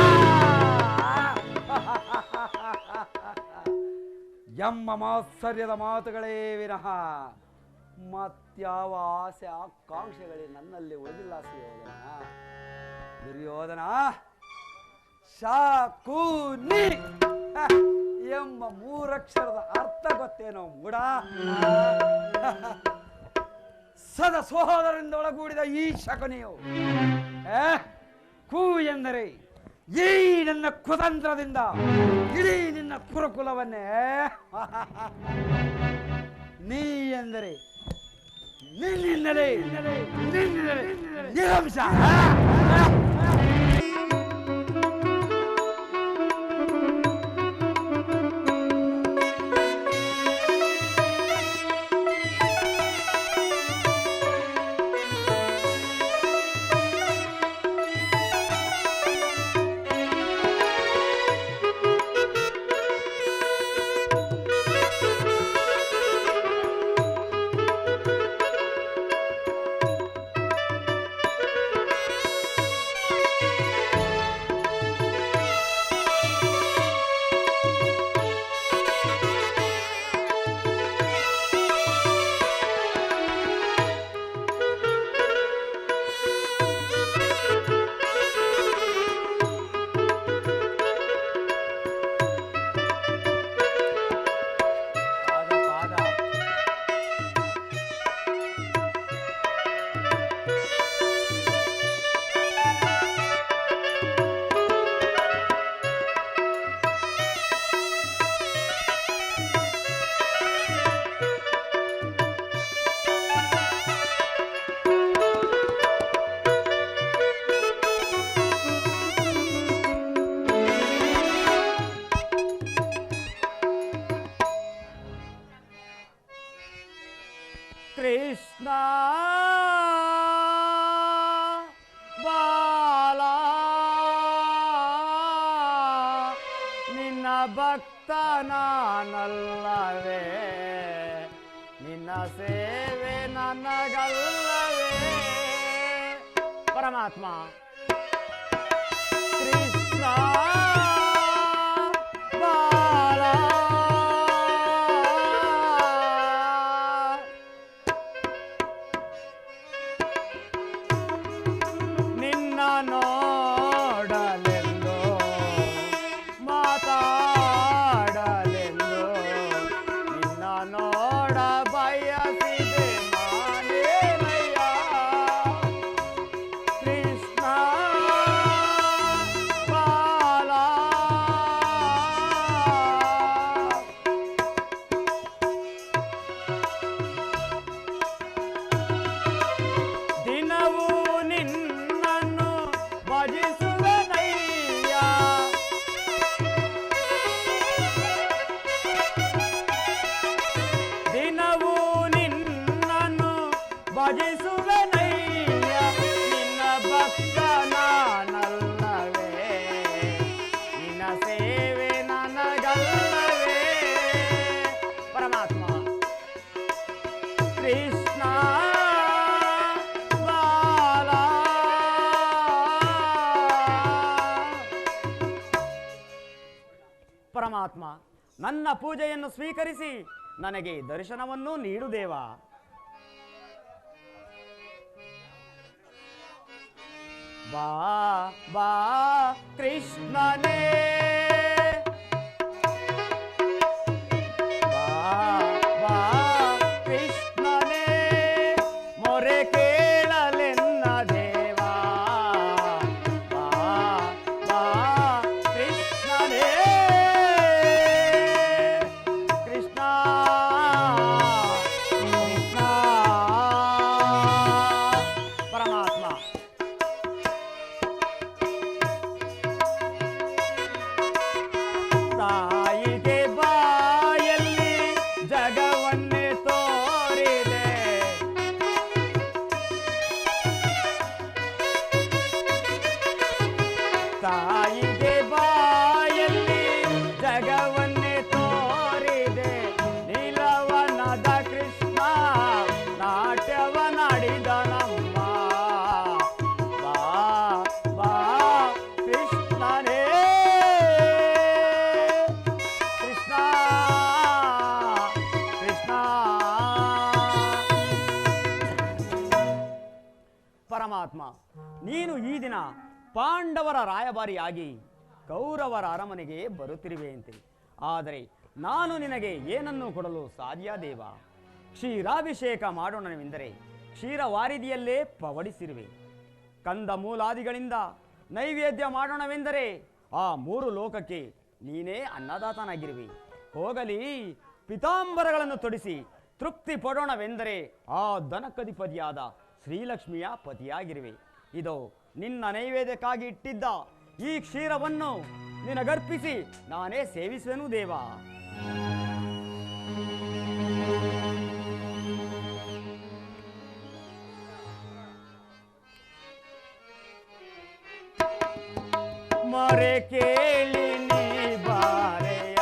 ಎಂಬ ಮಾತ್ಸರ್ಯದ ಮಾತುಗಳೇ ವಿನಃ ಮತ್ಯಾವ ಆಸೆ ಆಕಾಂಕ್ಷೆಗಳೇ ನನ್ನಲ್ಲಿ ಉಳಿದಿಲ್ಲ. ದುರ್ಯೋಧನ, ಶಾಕುನಿ ಎಂಬ ಮೂರಕ್ಷರದ ಅರ್ಥ ಗೊತ್ತೇನೋ ಮೂಡ? ಸದ ಸೋದರರಿಂದ ಒಳಗೂಡಿದ ಈ ಶಕುನಿಯು ಕು ಎಂದರೆ ಈ ನನ್ನ ಕುತಂತ್ರದಿಂದ ಇಡೀ ನಿನ್ನ ಕುರುಕುಲವನ್ನೇ, ನೀ ಎಂದರೆ ನಿನ್ನಿಂದಲೇ ನಿರಂಶ. ಕೃಷ್ಣ ಬಾಲ ನಿನ್ನ ಭಕ್ತ ನಾನಲ್ಲವೇ, ನಿನ್ನ ಸೇವೆ ನನಗಲ್ಲವೇ ಪರಮಾತ್ಮ. ಕೃಷ್ಣ ಬಾಲ ನಿನ್ನ ನೋಡಲೆಂದು ಮಾತಾಡಲೆಂದು ನಿನ್ನ ನೋಡ ಬಯಸಿದೆ ಮಾನೇನಯ್ಯ. ಕೃಷ್ಣ ಬಾಲ ದಿನವೂ ನಿನ್ನನ್ನು ಭಜಿಸುವೆನಯ್ಯ. ದಿನವೂ ನಿನ್ನನ್ನು ಭಜಿಸುವೆನಯ್ಯ, ನಿನ್ನ ಭಕ್ತ ನಾನಲ್ಲವೇ, ನಿನ್ನ ಸೇವೆ ನನಗಲ್ಲವೇ ಪರಮಾತ್ಮ. ಕೃಷ್ಣ ಬಾಲ ಪರಮಾತ್ಮ, ನನ್ನ ಪೂಜೆಯನ್ನು ಸ್ವೀಕರಿಸಿ ನನಗೆ ದರ್ಶನವನ್ನು ನೀಡು ದೇವ. ಬಾ ಬಾ ಕೃಷ್ಣನೇ, ಬಾ ಬಾ ಕೃಷ್ಣನೇ, ಮೊರೆ ಕೇಳಲೆನ್ನ ದೇವಾ. ಬಾ ಬಾ ಕೃಷ್ಣನೇ, ಕೃಷ್ಣ ಕೃಷ್ಣ ಪರಮಾತ್ಮ. ತಾಯಿಗೆ ಬಾಯಲ್ಲಿ ಜಗವನ್ನೇ ತೋರಿದೆ, ತಾಯಿಗೆ ಬಾಯಲ್ಲಿ ಜಗವನ್ನೇ ತೋರಿದೆ, ನೀಲವನದ ಕೃಷ್ಣ ನಾಟ್ಯವನಾಡಿದ ನಮ್ಮ. ಬಾ ಬಾ ಕೃಷ್ಣನೇ, ಕೃಷ್ಣ ಕೃಷ್ಣ ಪರಮಾತ್ಮ. ನೀನು ಈ ದಿನ ಪಾಂಡವರ ರಾಯಭಾರಿಯಾಗಿ ಕೌರವರ ಅರಮನೆಗೆ ಬರುತ್ತಿರುವೆಯಂತೆ. ಆದರೆ ನಾನು ನಿನಗೆ ಏನನ್ನು ಕೊಡಲು ಸಾಧ್ಯ ದೇವ? ಕ್ಷೀರಾಭಿಷೇಕ ಮಾಡೋಣವೆಂದರೆ ಕ್ಷೀರವಾರಿದಿಯಲ್ಲೇ ಪವಡಿಸಿರುವೆ. ಕಂದ ಮೂಲಾದಿಗಳಿಂದ ನೈವೇದ್ಯ ಮಾಡೋಣವೆಂದರೆ ಆ ಮೂರು ಲೋಕಕ್ಕೆ ನೀನೇ ಅನ್ನದಾತನಾಗಿರುವೆ. ಹೋಗಲಿ ಪಿತಾಂಬರಗಳನ್ನು ತೊಡಿಸಿ ತೃಪ್ತಿ ಪಡೋಣವೆಂದರೆ ಆ ದನಕಧಿಪತಿಯಾದ ಶ್ರೀಲಕ್ಷ್ಮಿಯ ಪತಿಯಾಗಿರುವೆ. ಇದು ನಿನ್ನ ನೈವೇದ್ಯಕ್ಕಾಗಿ ಇಟ್ಟಿದ್ದ ಈ ಕ್ಷೀರವನ್ನು ನಿನಗರ್ಪಿಸಿ ನಾನೇ ಸೇವಿಸುವೆನು ದೇವ. ಮೊರೆ ಕೇಳಿ ನೀ ಬಾರೆಯ,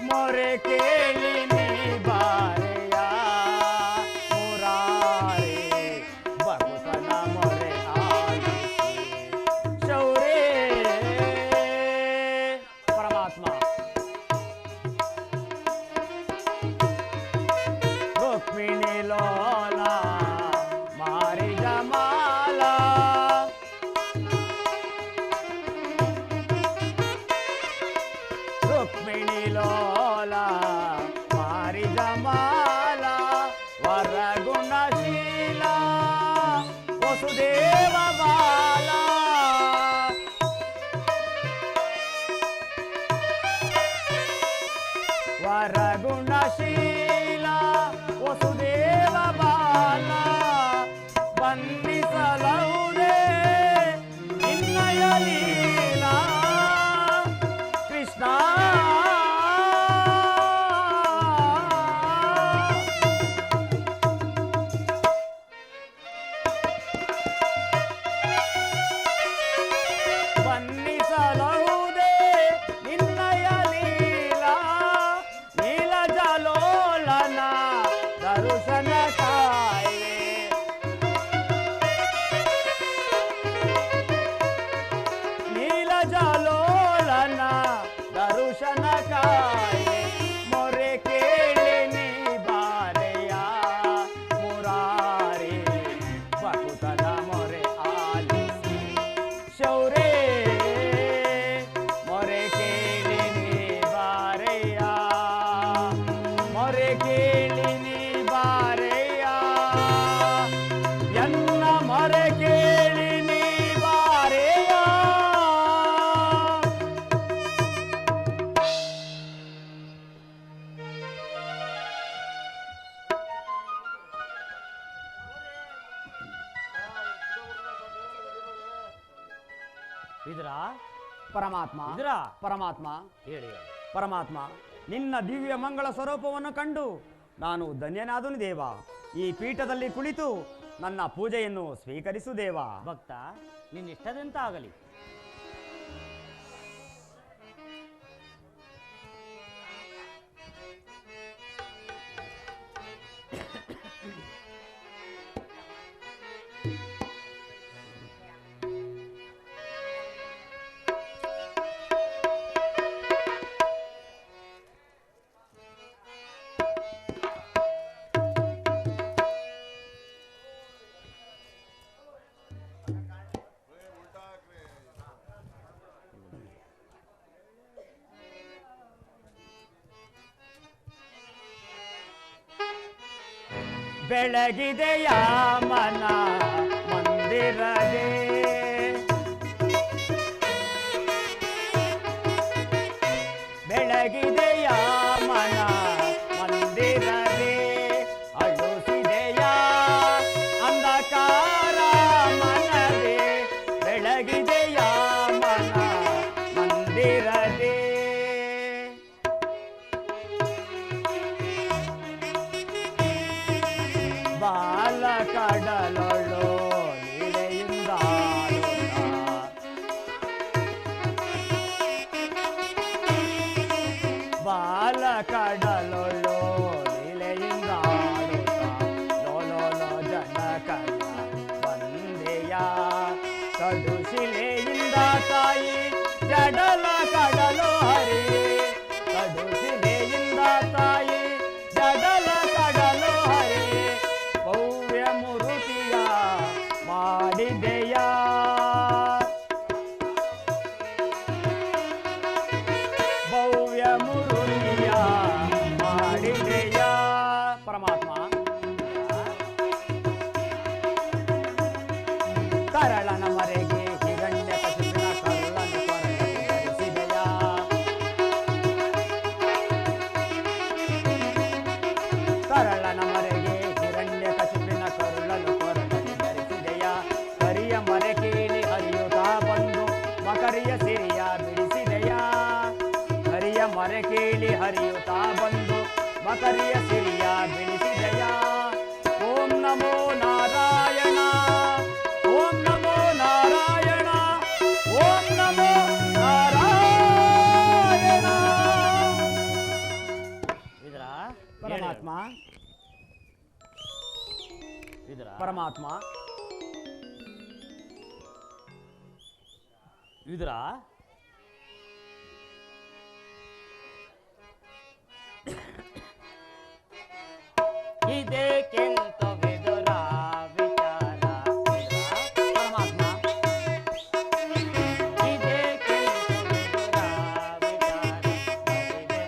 ಮೊರೆ ಕೇಳಿ ನೀ ಬಾರೆಯ, ಮುರಾರಿ ಭಕ್ತನ ಮೊರೆ ಆಲಿಸಿ ಶೌರೇ ಪರಮಾತ್ಮ. ರುಕ್ಮಿಣಿ ಲೋಲ ಮಾರಿದ ಮಾಲ, ರುಕ್ಮಿಣಿ ಲೋಲ ಮಾರಿದ ಮಾಲ, ವರಗುಣಶೀಲ ವಸುದೇವ ಬಾಲ. ಪರಮಾತ್ಮ ಪರಮಾತ್ಮ ಪರಮಾತ್ಮ, ನಿನ್ನ ದಿವ್ಯ ಮಂಗಳ ಸ್ವರೂಪವನ್ನು ಕಂಡು ನಾನು ಧನ್ಯನಾದನು ದೇವ. ಈ ಪೀಠದಲ್ಲಿ ಕುಳಿತು ನನ್ನ ಪೂಜೆಯನ್ನು ಸ್ವೀಕರಿಸು ದೇವ. ಭಕ್ತ, ನಿನ್ನಿಷ್ಟದಂತ ಆಗಲಿ. ಬೆಳಗಿದೆಯ ಮನ ಮಂದಿರದೇ, ಬೆಳಗಿದೆಯ ಮನ ಮಂದಿರದೇ, ಅಳುಸಿದೆಯ ಅಂಧಕಾರ ಮನವೇ, ಬೆಳಗಿದೆಯ ಮನ ಮಂದಿರದೇ. ಬಾಲ ಕಡಲೊಳು ಲೀಲೆಯಿಂದ ಬಾಲ ಕಡಲೊಳು ಲೀಲೆಯಿಂದ ಲೋಲೋಲೋ ಜನಕನ ಬಂದೆಯ, ಕಡುಶಿಲೆಯಿಂದ ತಾಯಿ ಜಡಲ ಕಡಲು ಹರಿ, ಕಡುಶಿಲೆಯಿಂದ ತಾಯಿ ಜಡಲ ಕಡಲು ಹರಿ, ಭವ್ಯ ಮೂರುತಿಯ ಮಾಡಿದೆಯ, ಭವ್ಯ ಮೂರುತಿಯ ಮಾಡಿದೆಯ. ಪರಮಾತ್ಮ, ಕರಳನ ಮರೆಗೆ ಹಿರಣ್ಯ ಕಶಿಪಿನ ಕರುಳನ್ನು ಧರಿಸಿದೆಯ, ಕರಳನ ಮರೆಗೆ ಹಿರಣ್ಯ ಕಶಿಪಿನ ಕರುಳನ್ನು ಧರಿಸಿದೆಯ, ಕರಿಯ ಮರೆ ಕೇಳಿ ಹರಿಯುತ್ತಾ ಬಂದು ಮಕರಿಯ ಸಿರಿಯ ಬಿಡಿಸಿದೆಯ, ಕರಿಯ ಮರೆ ಕೇಳಿ ಹರಿಯುತ್ತಾ ಬಂದು ಮಕರಿಯ ಸಿರಿಯ ಬಿಡಿಸಿದೆಯ. ಓಂ ನಮೋ ನಾರಾಯಣ, ಓಂ ನಮೋ ನಾರಾಯಣ, ಓಂ ನಮೋ ನಾರಾಯಣ. ಪರಮಾತ್ಮ ಪರಮಾತ್ಮ ವಿದುರ, ಇದಕ್ಕೆಂತ ವಿದುರ ವಿಚಾರ. ಪರಮಾತ್ಮ, ಇದಕ್ಕೆಂತ ವಿದುರ ವಿಚಾರ,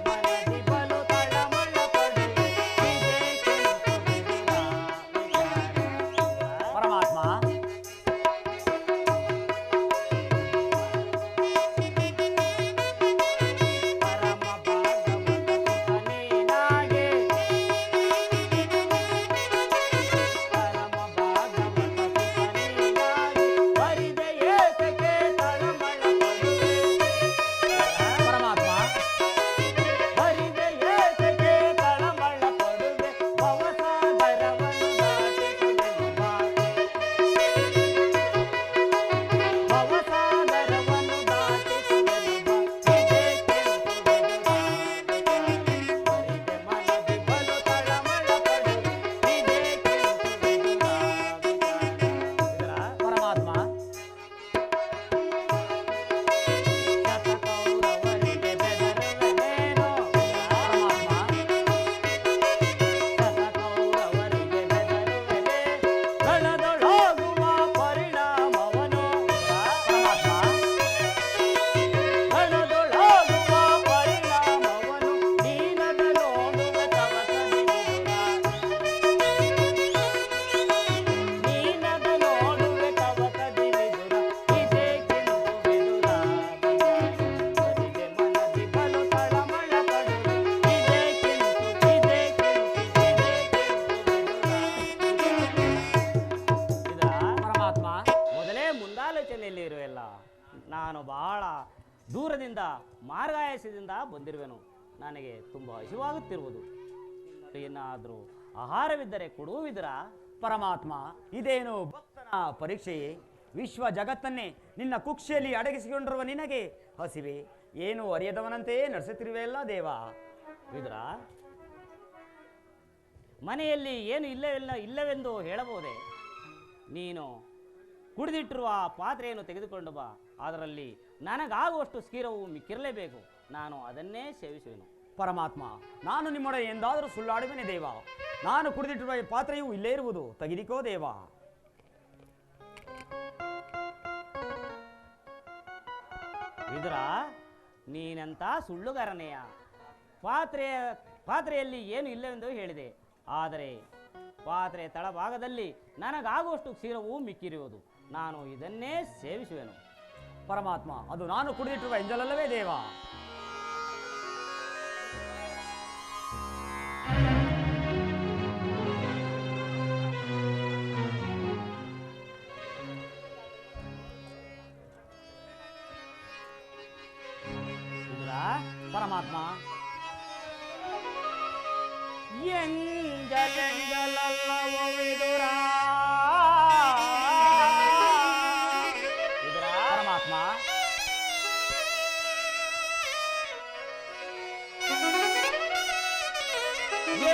ಮನದಿ ಬಲು ತಳಮಳ ಪಡುವೆ, ಇದಕ್ಕೆಂತ ವಿದುರ ವಿಚಾರ. ಪರಮಾತ್ಮ, ಪರಮ ಭಾಗವತ ಸುತನೇನಾಗೆ, ಮಾರ್ಗಾಯಸದಿಂದ ಬಂದಿರುವೆನು. ನನಗೆ ತುಂಬ ಹಸಿವಾಗುತ್ತಿರುವುದು. ಏನಾದರೂ ಆಹಾರವಿದ್ದರೆ ಕೊಡುವಿದರ? ಪರಮಾತ್ಮ, ಇದೇನು ಭಕ್ತನ ಪರೀಕ್ಷೆಯೇ? ವಿಶ್ವ ಜಗತ್ತನ್ನೇ ನಿನ್ನ ಕುಕ್ಷಿಯಲ್ಲಿ ಅಡಗಿಸಿಕೊಂಡಿರುವ ನಿನಗೆ ಹಸಿವೆ ಏನು ಅರಿಯದವನಂತೆಯೇ ನಡೆಸುತ್ತಿರುವೆಯಲ್ಲ ದೇವ. ವಿದುರ, ಮನೆಯಲ್ಲಿ ಏನು ಇಲ್ಲವೆಂದು ಹೇಳಬಹುದೇ? ನೀನು ಕುಡಿದಿಟ್ಟಿರುವ ಪಾತ್ರೆಯನ್ನು ತೆಗೆದುಕೊಂಡು ಬಾ. ಅದರಲ್ಲಿ ನನಗಾಗುವಷ್ಟು ಕ್ಷೀರವು ಮಿಕ್ಕಿರಲೇಬೇಕು. ನಾನು ಅದನ್ನೇ ಸೇವಿಸುವೆನು. ಪರಮಾತ್ಮ, ನಾನು ನಿಮ್ಮೊಡನೆ ಎಂದಾದರೂ ಸುಳ್ಳಾಡುವೆನೆ ದೇವ. ನಾನು ಕುಡಿದಿಟ್ಟಿರುವ ಈ ಪಾತ್ರೆಯು ಇಲ್ಲೇ ಇರುವುದು, ತೆಗೆದಿಕೋ ದೇವ. ವಿದುರ, ನೀನೆಂತ ಸುಳ್ಳುಗಾರನೆಯ? ಪಾತ್ರೆಯಲ್ಲಿ ಏನು ಇಲ್ಲವೆಂದು ಹೇಳಿದೆ. ಆದರೆ ಪಾತ್ರೆ ತಳಭಾಗದಲ್ಲಿ ನನಗಾಗುವಷ್ಟು ಕ್ಷೀರವು ಮಿಕ್ಕಿರುವುದು. ನಾನು ಇದನ್ನೇ ಸೇವಿಸುವೆನು. ಪರಮಾತ್ಮ, ಅದು ನಾನು ಕುಡಿದಿಟ್ಟಿರುವ ಎಂಜಲಲ್ಲವೇ ದೇವ? ಪರಮಾತ್ಮ, ಎಂಜಲೆಂಜಲಲ್ಲವೋ ವಿದುರ? ಪರಮಾತ್ಮ,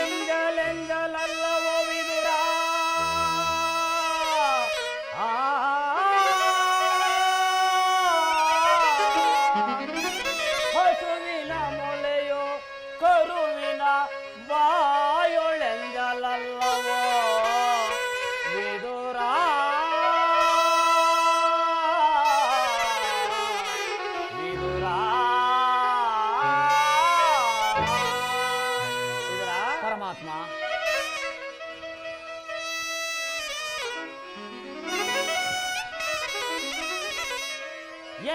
ಎಂಜಲೆಂಜಲಲ್ಲವೋ ವಿದುರ? ಹಸುವಿನ ಮೊಲೆಯೋ ಕರುವಿನ ಬಾಯೊಳೆಂಜಲಲ್ಲವೋ ವಿದುರ? ವಿದುರ, ಪರಮಾತ್ಮ,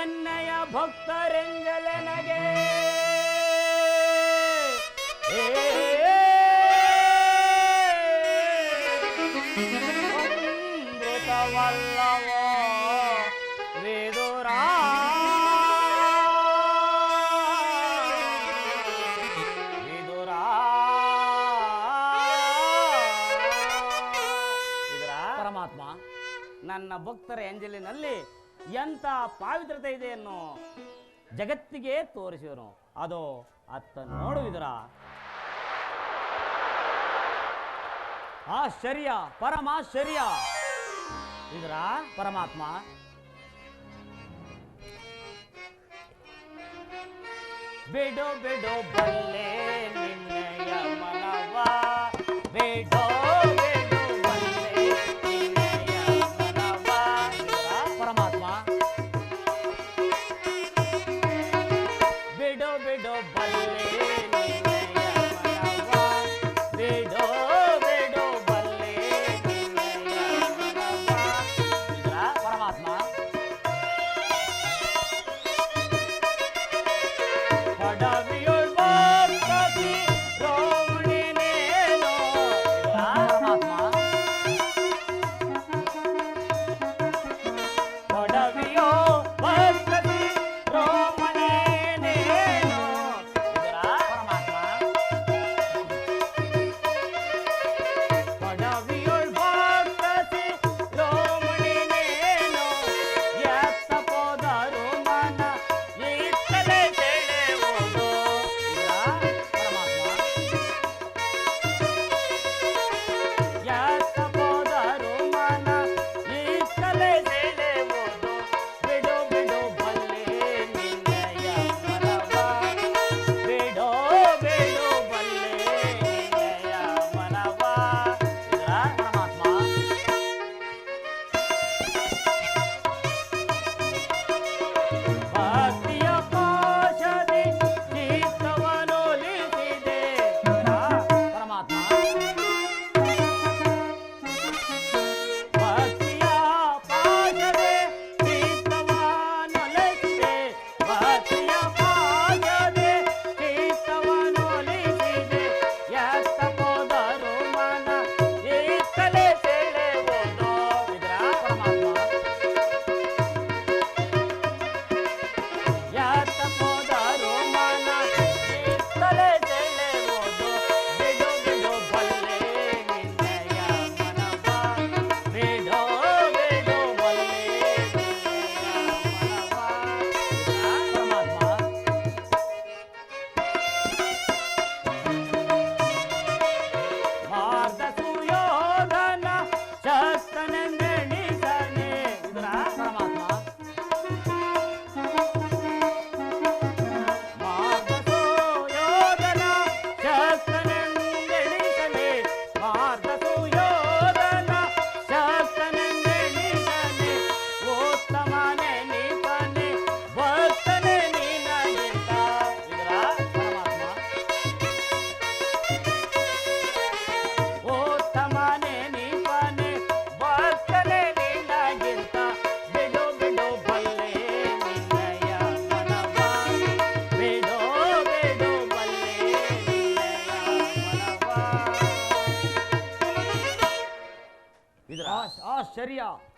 ಎನ್ನಯ ಭಕ್ತರೆಂಜಲನಗೆ ಅಮೃತವಲ್ಲವೋ ವಿದುರ? ವಿದುರ, ಪರಮಾತ್ಮ, ನನ್ನ ಭಕ್ತರ ಎಂಜಲಿನಲ್ಲಿ ಎಂಥ ಪಾವಿತ್ರತೆ ಇದೆಯನ್ನು ಜಗತ್ತಿಗೆ ತೋರಿಸುವನು. ಅದು ಅತ್ತ ನೋಡುವಿದರ? ಆಶ್ಚರ್ಯ, ಪರಮಾಶ್ಚರ್ಯ. ಇದರ ಪರಮಾತ್ಮ, ಬಿಡು ಬಿಡು ಬಲ್ಲೆ ನಿನ್ನಯ ಮನವ, ಬಿಡು ಬಿಡು ಬಲ್ಲೆ ನಿನ್ನಯ ಮನವ. ಪರಮಾತ್ಮ, ಬಿಡು ಬಿಡು ಬಲ್ಲೆ ನಿನ್ನಯ ಮನವ, ಬಿಡು ಬಿಡು ಬಲ್ಲೆ ನಿನ್ನಯ ಮನವ. ಪರಮಾತ್ಮ, ಪಡವಿಯೊಳ್ ಬಾರ್ಕತಿ ರೋಮಣಿನೇನೋ.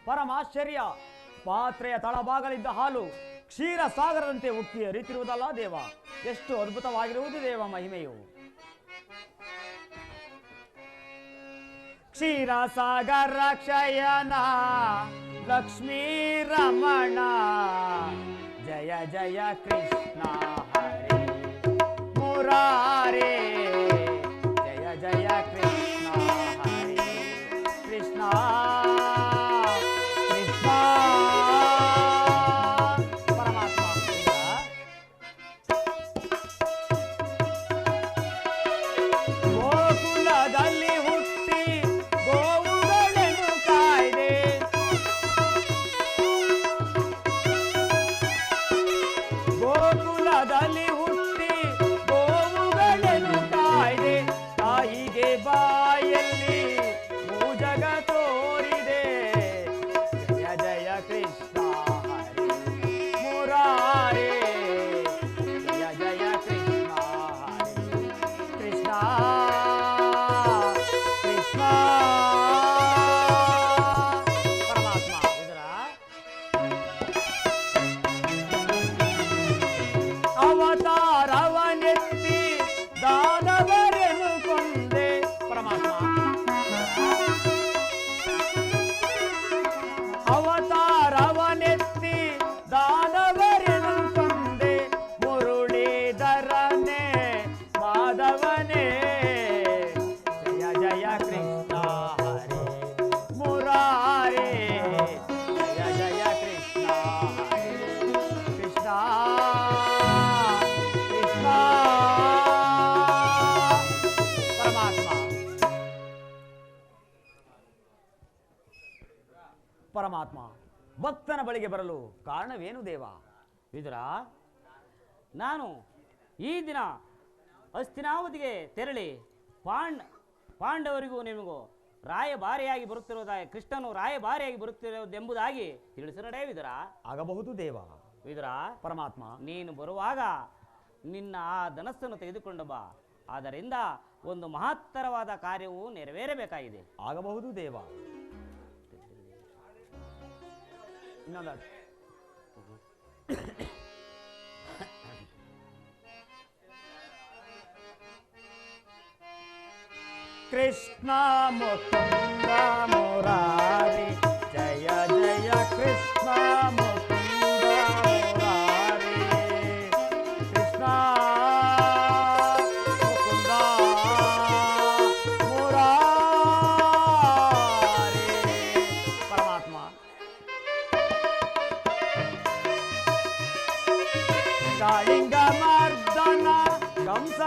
ಪರಮಾಶ್ಚರ್ಯ. ಪಾತ್ರೆಯ ತಳಭಾಗಲಿದ್ದ ಹಾಲು ಕ್ಷೀರ ಸಾಗರದಂತೆ ಉಕ್ಕಿ ಹರಿತಿರುವುದಲ್ಲ ದೇವ. ಎಷ್ಟು ಅದ್ಭುತವಾಗಿರುವುದು ದೇವ ಮಹಿಮೆಯು. ಕ್ಷೀರ ಸಾಗರ ಕ್ಷಯನ ಲಕ್ಷ್ಮೀ ರಮಣ ಜಯ ಜಯ ಕೃಷ್ಣ ಹರೇ ಮುರಾರೇ ಜಯ ಜಯ ಕೃಷ್ಣ ಹರೇ ಕೃಷ್ಣ ಕೃಷ್ಣ. ಪರಮಾತ್ಮ ಗೋಕುಲದಲ್ಲಿ ಹುಟ್ಟಿ ಗೋವುಗಳನ್ನು ಕಾಯ್ದೆ, ಗೋಕುಲದಲ್ಲಿ ಹುಟ್ಟಿ ಗೋವುಗಳನ್ನು ಕಾಯ್ದೆ, ತಾಯಿಗೆ ಬಾಯಲ್ಲಿ ಮೂಜಗ ತೋರಿದೆ ಜಯ ಜಯ ಕೃಷ್ಣ ಹರೇ ಮುರಾರೇ ಜಯ ಜಯ ಕೃಷ್ಣ ಹರೇ ಕೃಷ್ಣ ಕೃಷ್ಣ. ಪರಮಾತ್ಮ ಇದರ ಅವತಾರವನೆತ್ತಿ ದಾನವರನ್ನು ಕೊಂದೆ. ಪರಮಾತ್ಮ ಅವತಾರವನೆತ್ತಿ ದಾನವರನ್ನು ಕೊಂದೆ, ಮುರುಳೀಧರನೇ ಮಾಧವನೇ ಜಯ ಜಯ ಕೃಷ್ಣ ಹರೇ ಮುರಾರೇ ಜಯ ಜಯ ಕೃಷ್ಣ ಹರೇ ಕೃಷ್ಣ ಕೃಷ್ಣ. ಪರಮಾತ್ಮ ಪರಮಾತ್ಮ ಭಕ್ತನ ಬಳಿಗೆ ಬರಲು ಕಾರಣವೇನು ದೇವ? ವಿದುರ, ನಾನು ಈ ದಿನ ಹಸ್ತಿನಾವತಿಗೆ ತೆರಳಿ ಪಾಂಡವರಿಗೂ ನಿಮಗೂ ರಾಯಭಾರಿಯಾಗಿ ಬರುತ್ತಿರುವುದಾಗಿ, ಕೃಷ್ಣನು ರಾಯಭಾರಿಯಾಗಿ ಬರುತ್ತಿರುವುದೆಂಬುದಾಗಿ ತಿಳಿಸಿ ನಡೆ ವಿದುರ. ಆಗಬಹುದು ದೇವ. ವಿದುರ, ಪರಮಾತ್ಮ ನೀನು ಬರುವಾಗ ನಿನ್ನ ಆ ಧನಸ್ಸನ್ನು ತೆಗೆದುಕೊಂಡು ಬಾ. ಆದ್ದರಿಂದ ಒಂದು ಮಹತ್ತರವಾದ ಕಾರ್ಯವು ನೆರವೇರಬೇಕಾಗಿದೆ. ಆಗಬಹುದು ದೇವ. ಇನ್ನೊಂದು ಕೃಷ್ಣ ಮುಕುಂದ ಮುರಾರಿ ಜಯ ಜಯ ಕೃಷ್ಣ ಮುಕುಂದ ಮುರಾರಿ ಕೃಷ್ಣ ಮುಕುಂದ ಮುರಾರಿ. ಪರಮಾತ್ಮ ಕಾಳಿಂಗ ಮರ್ದನ ಕಂಸ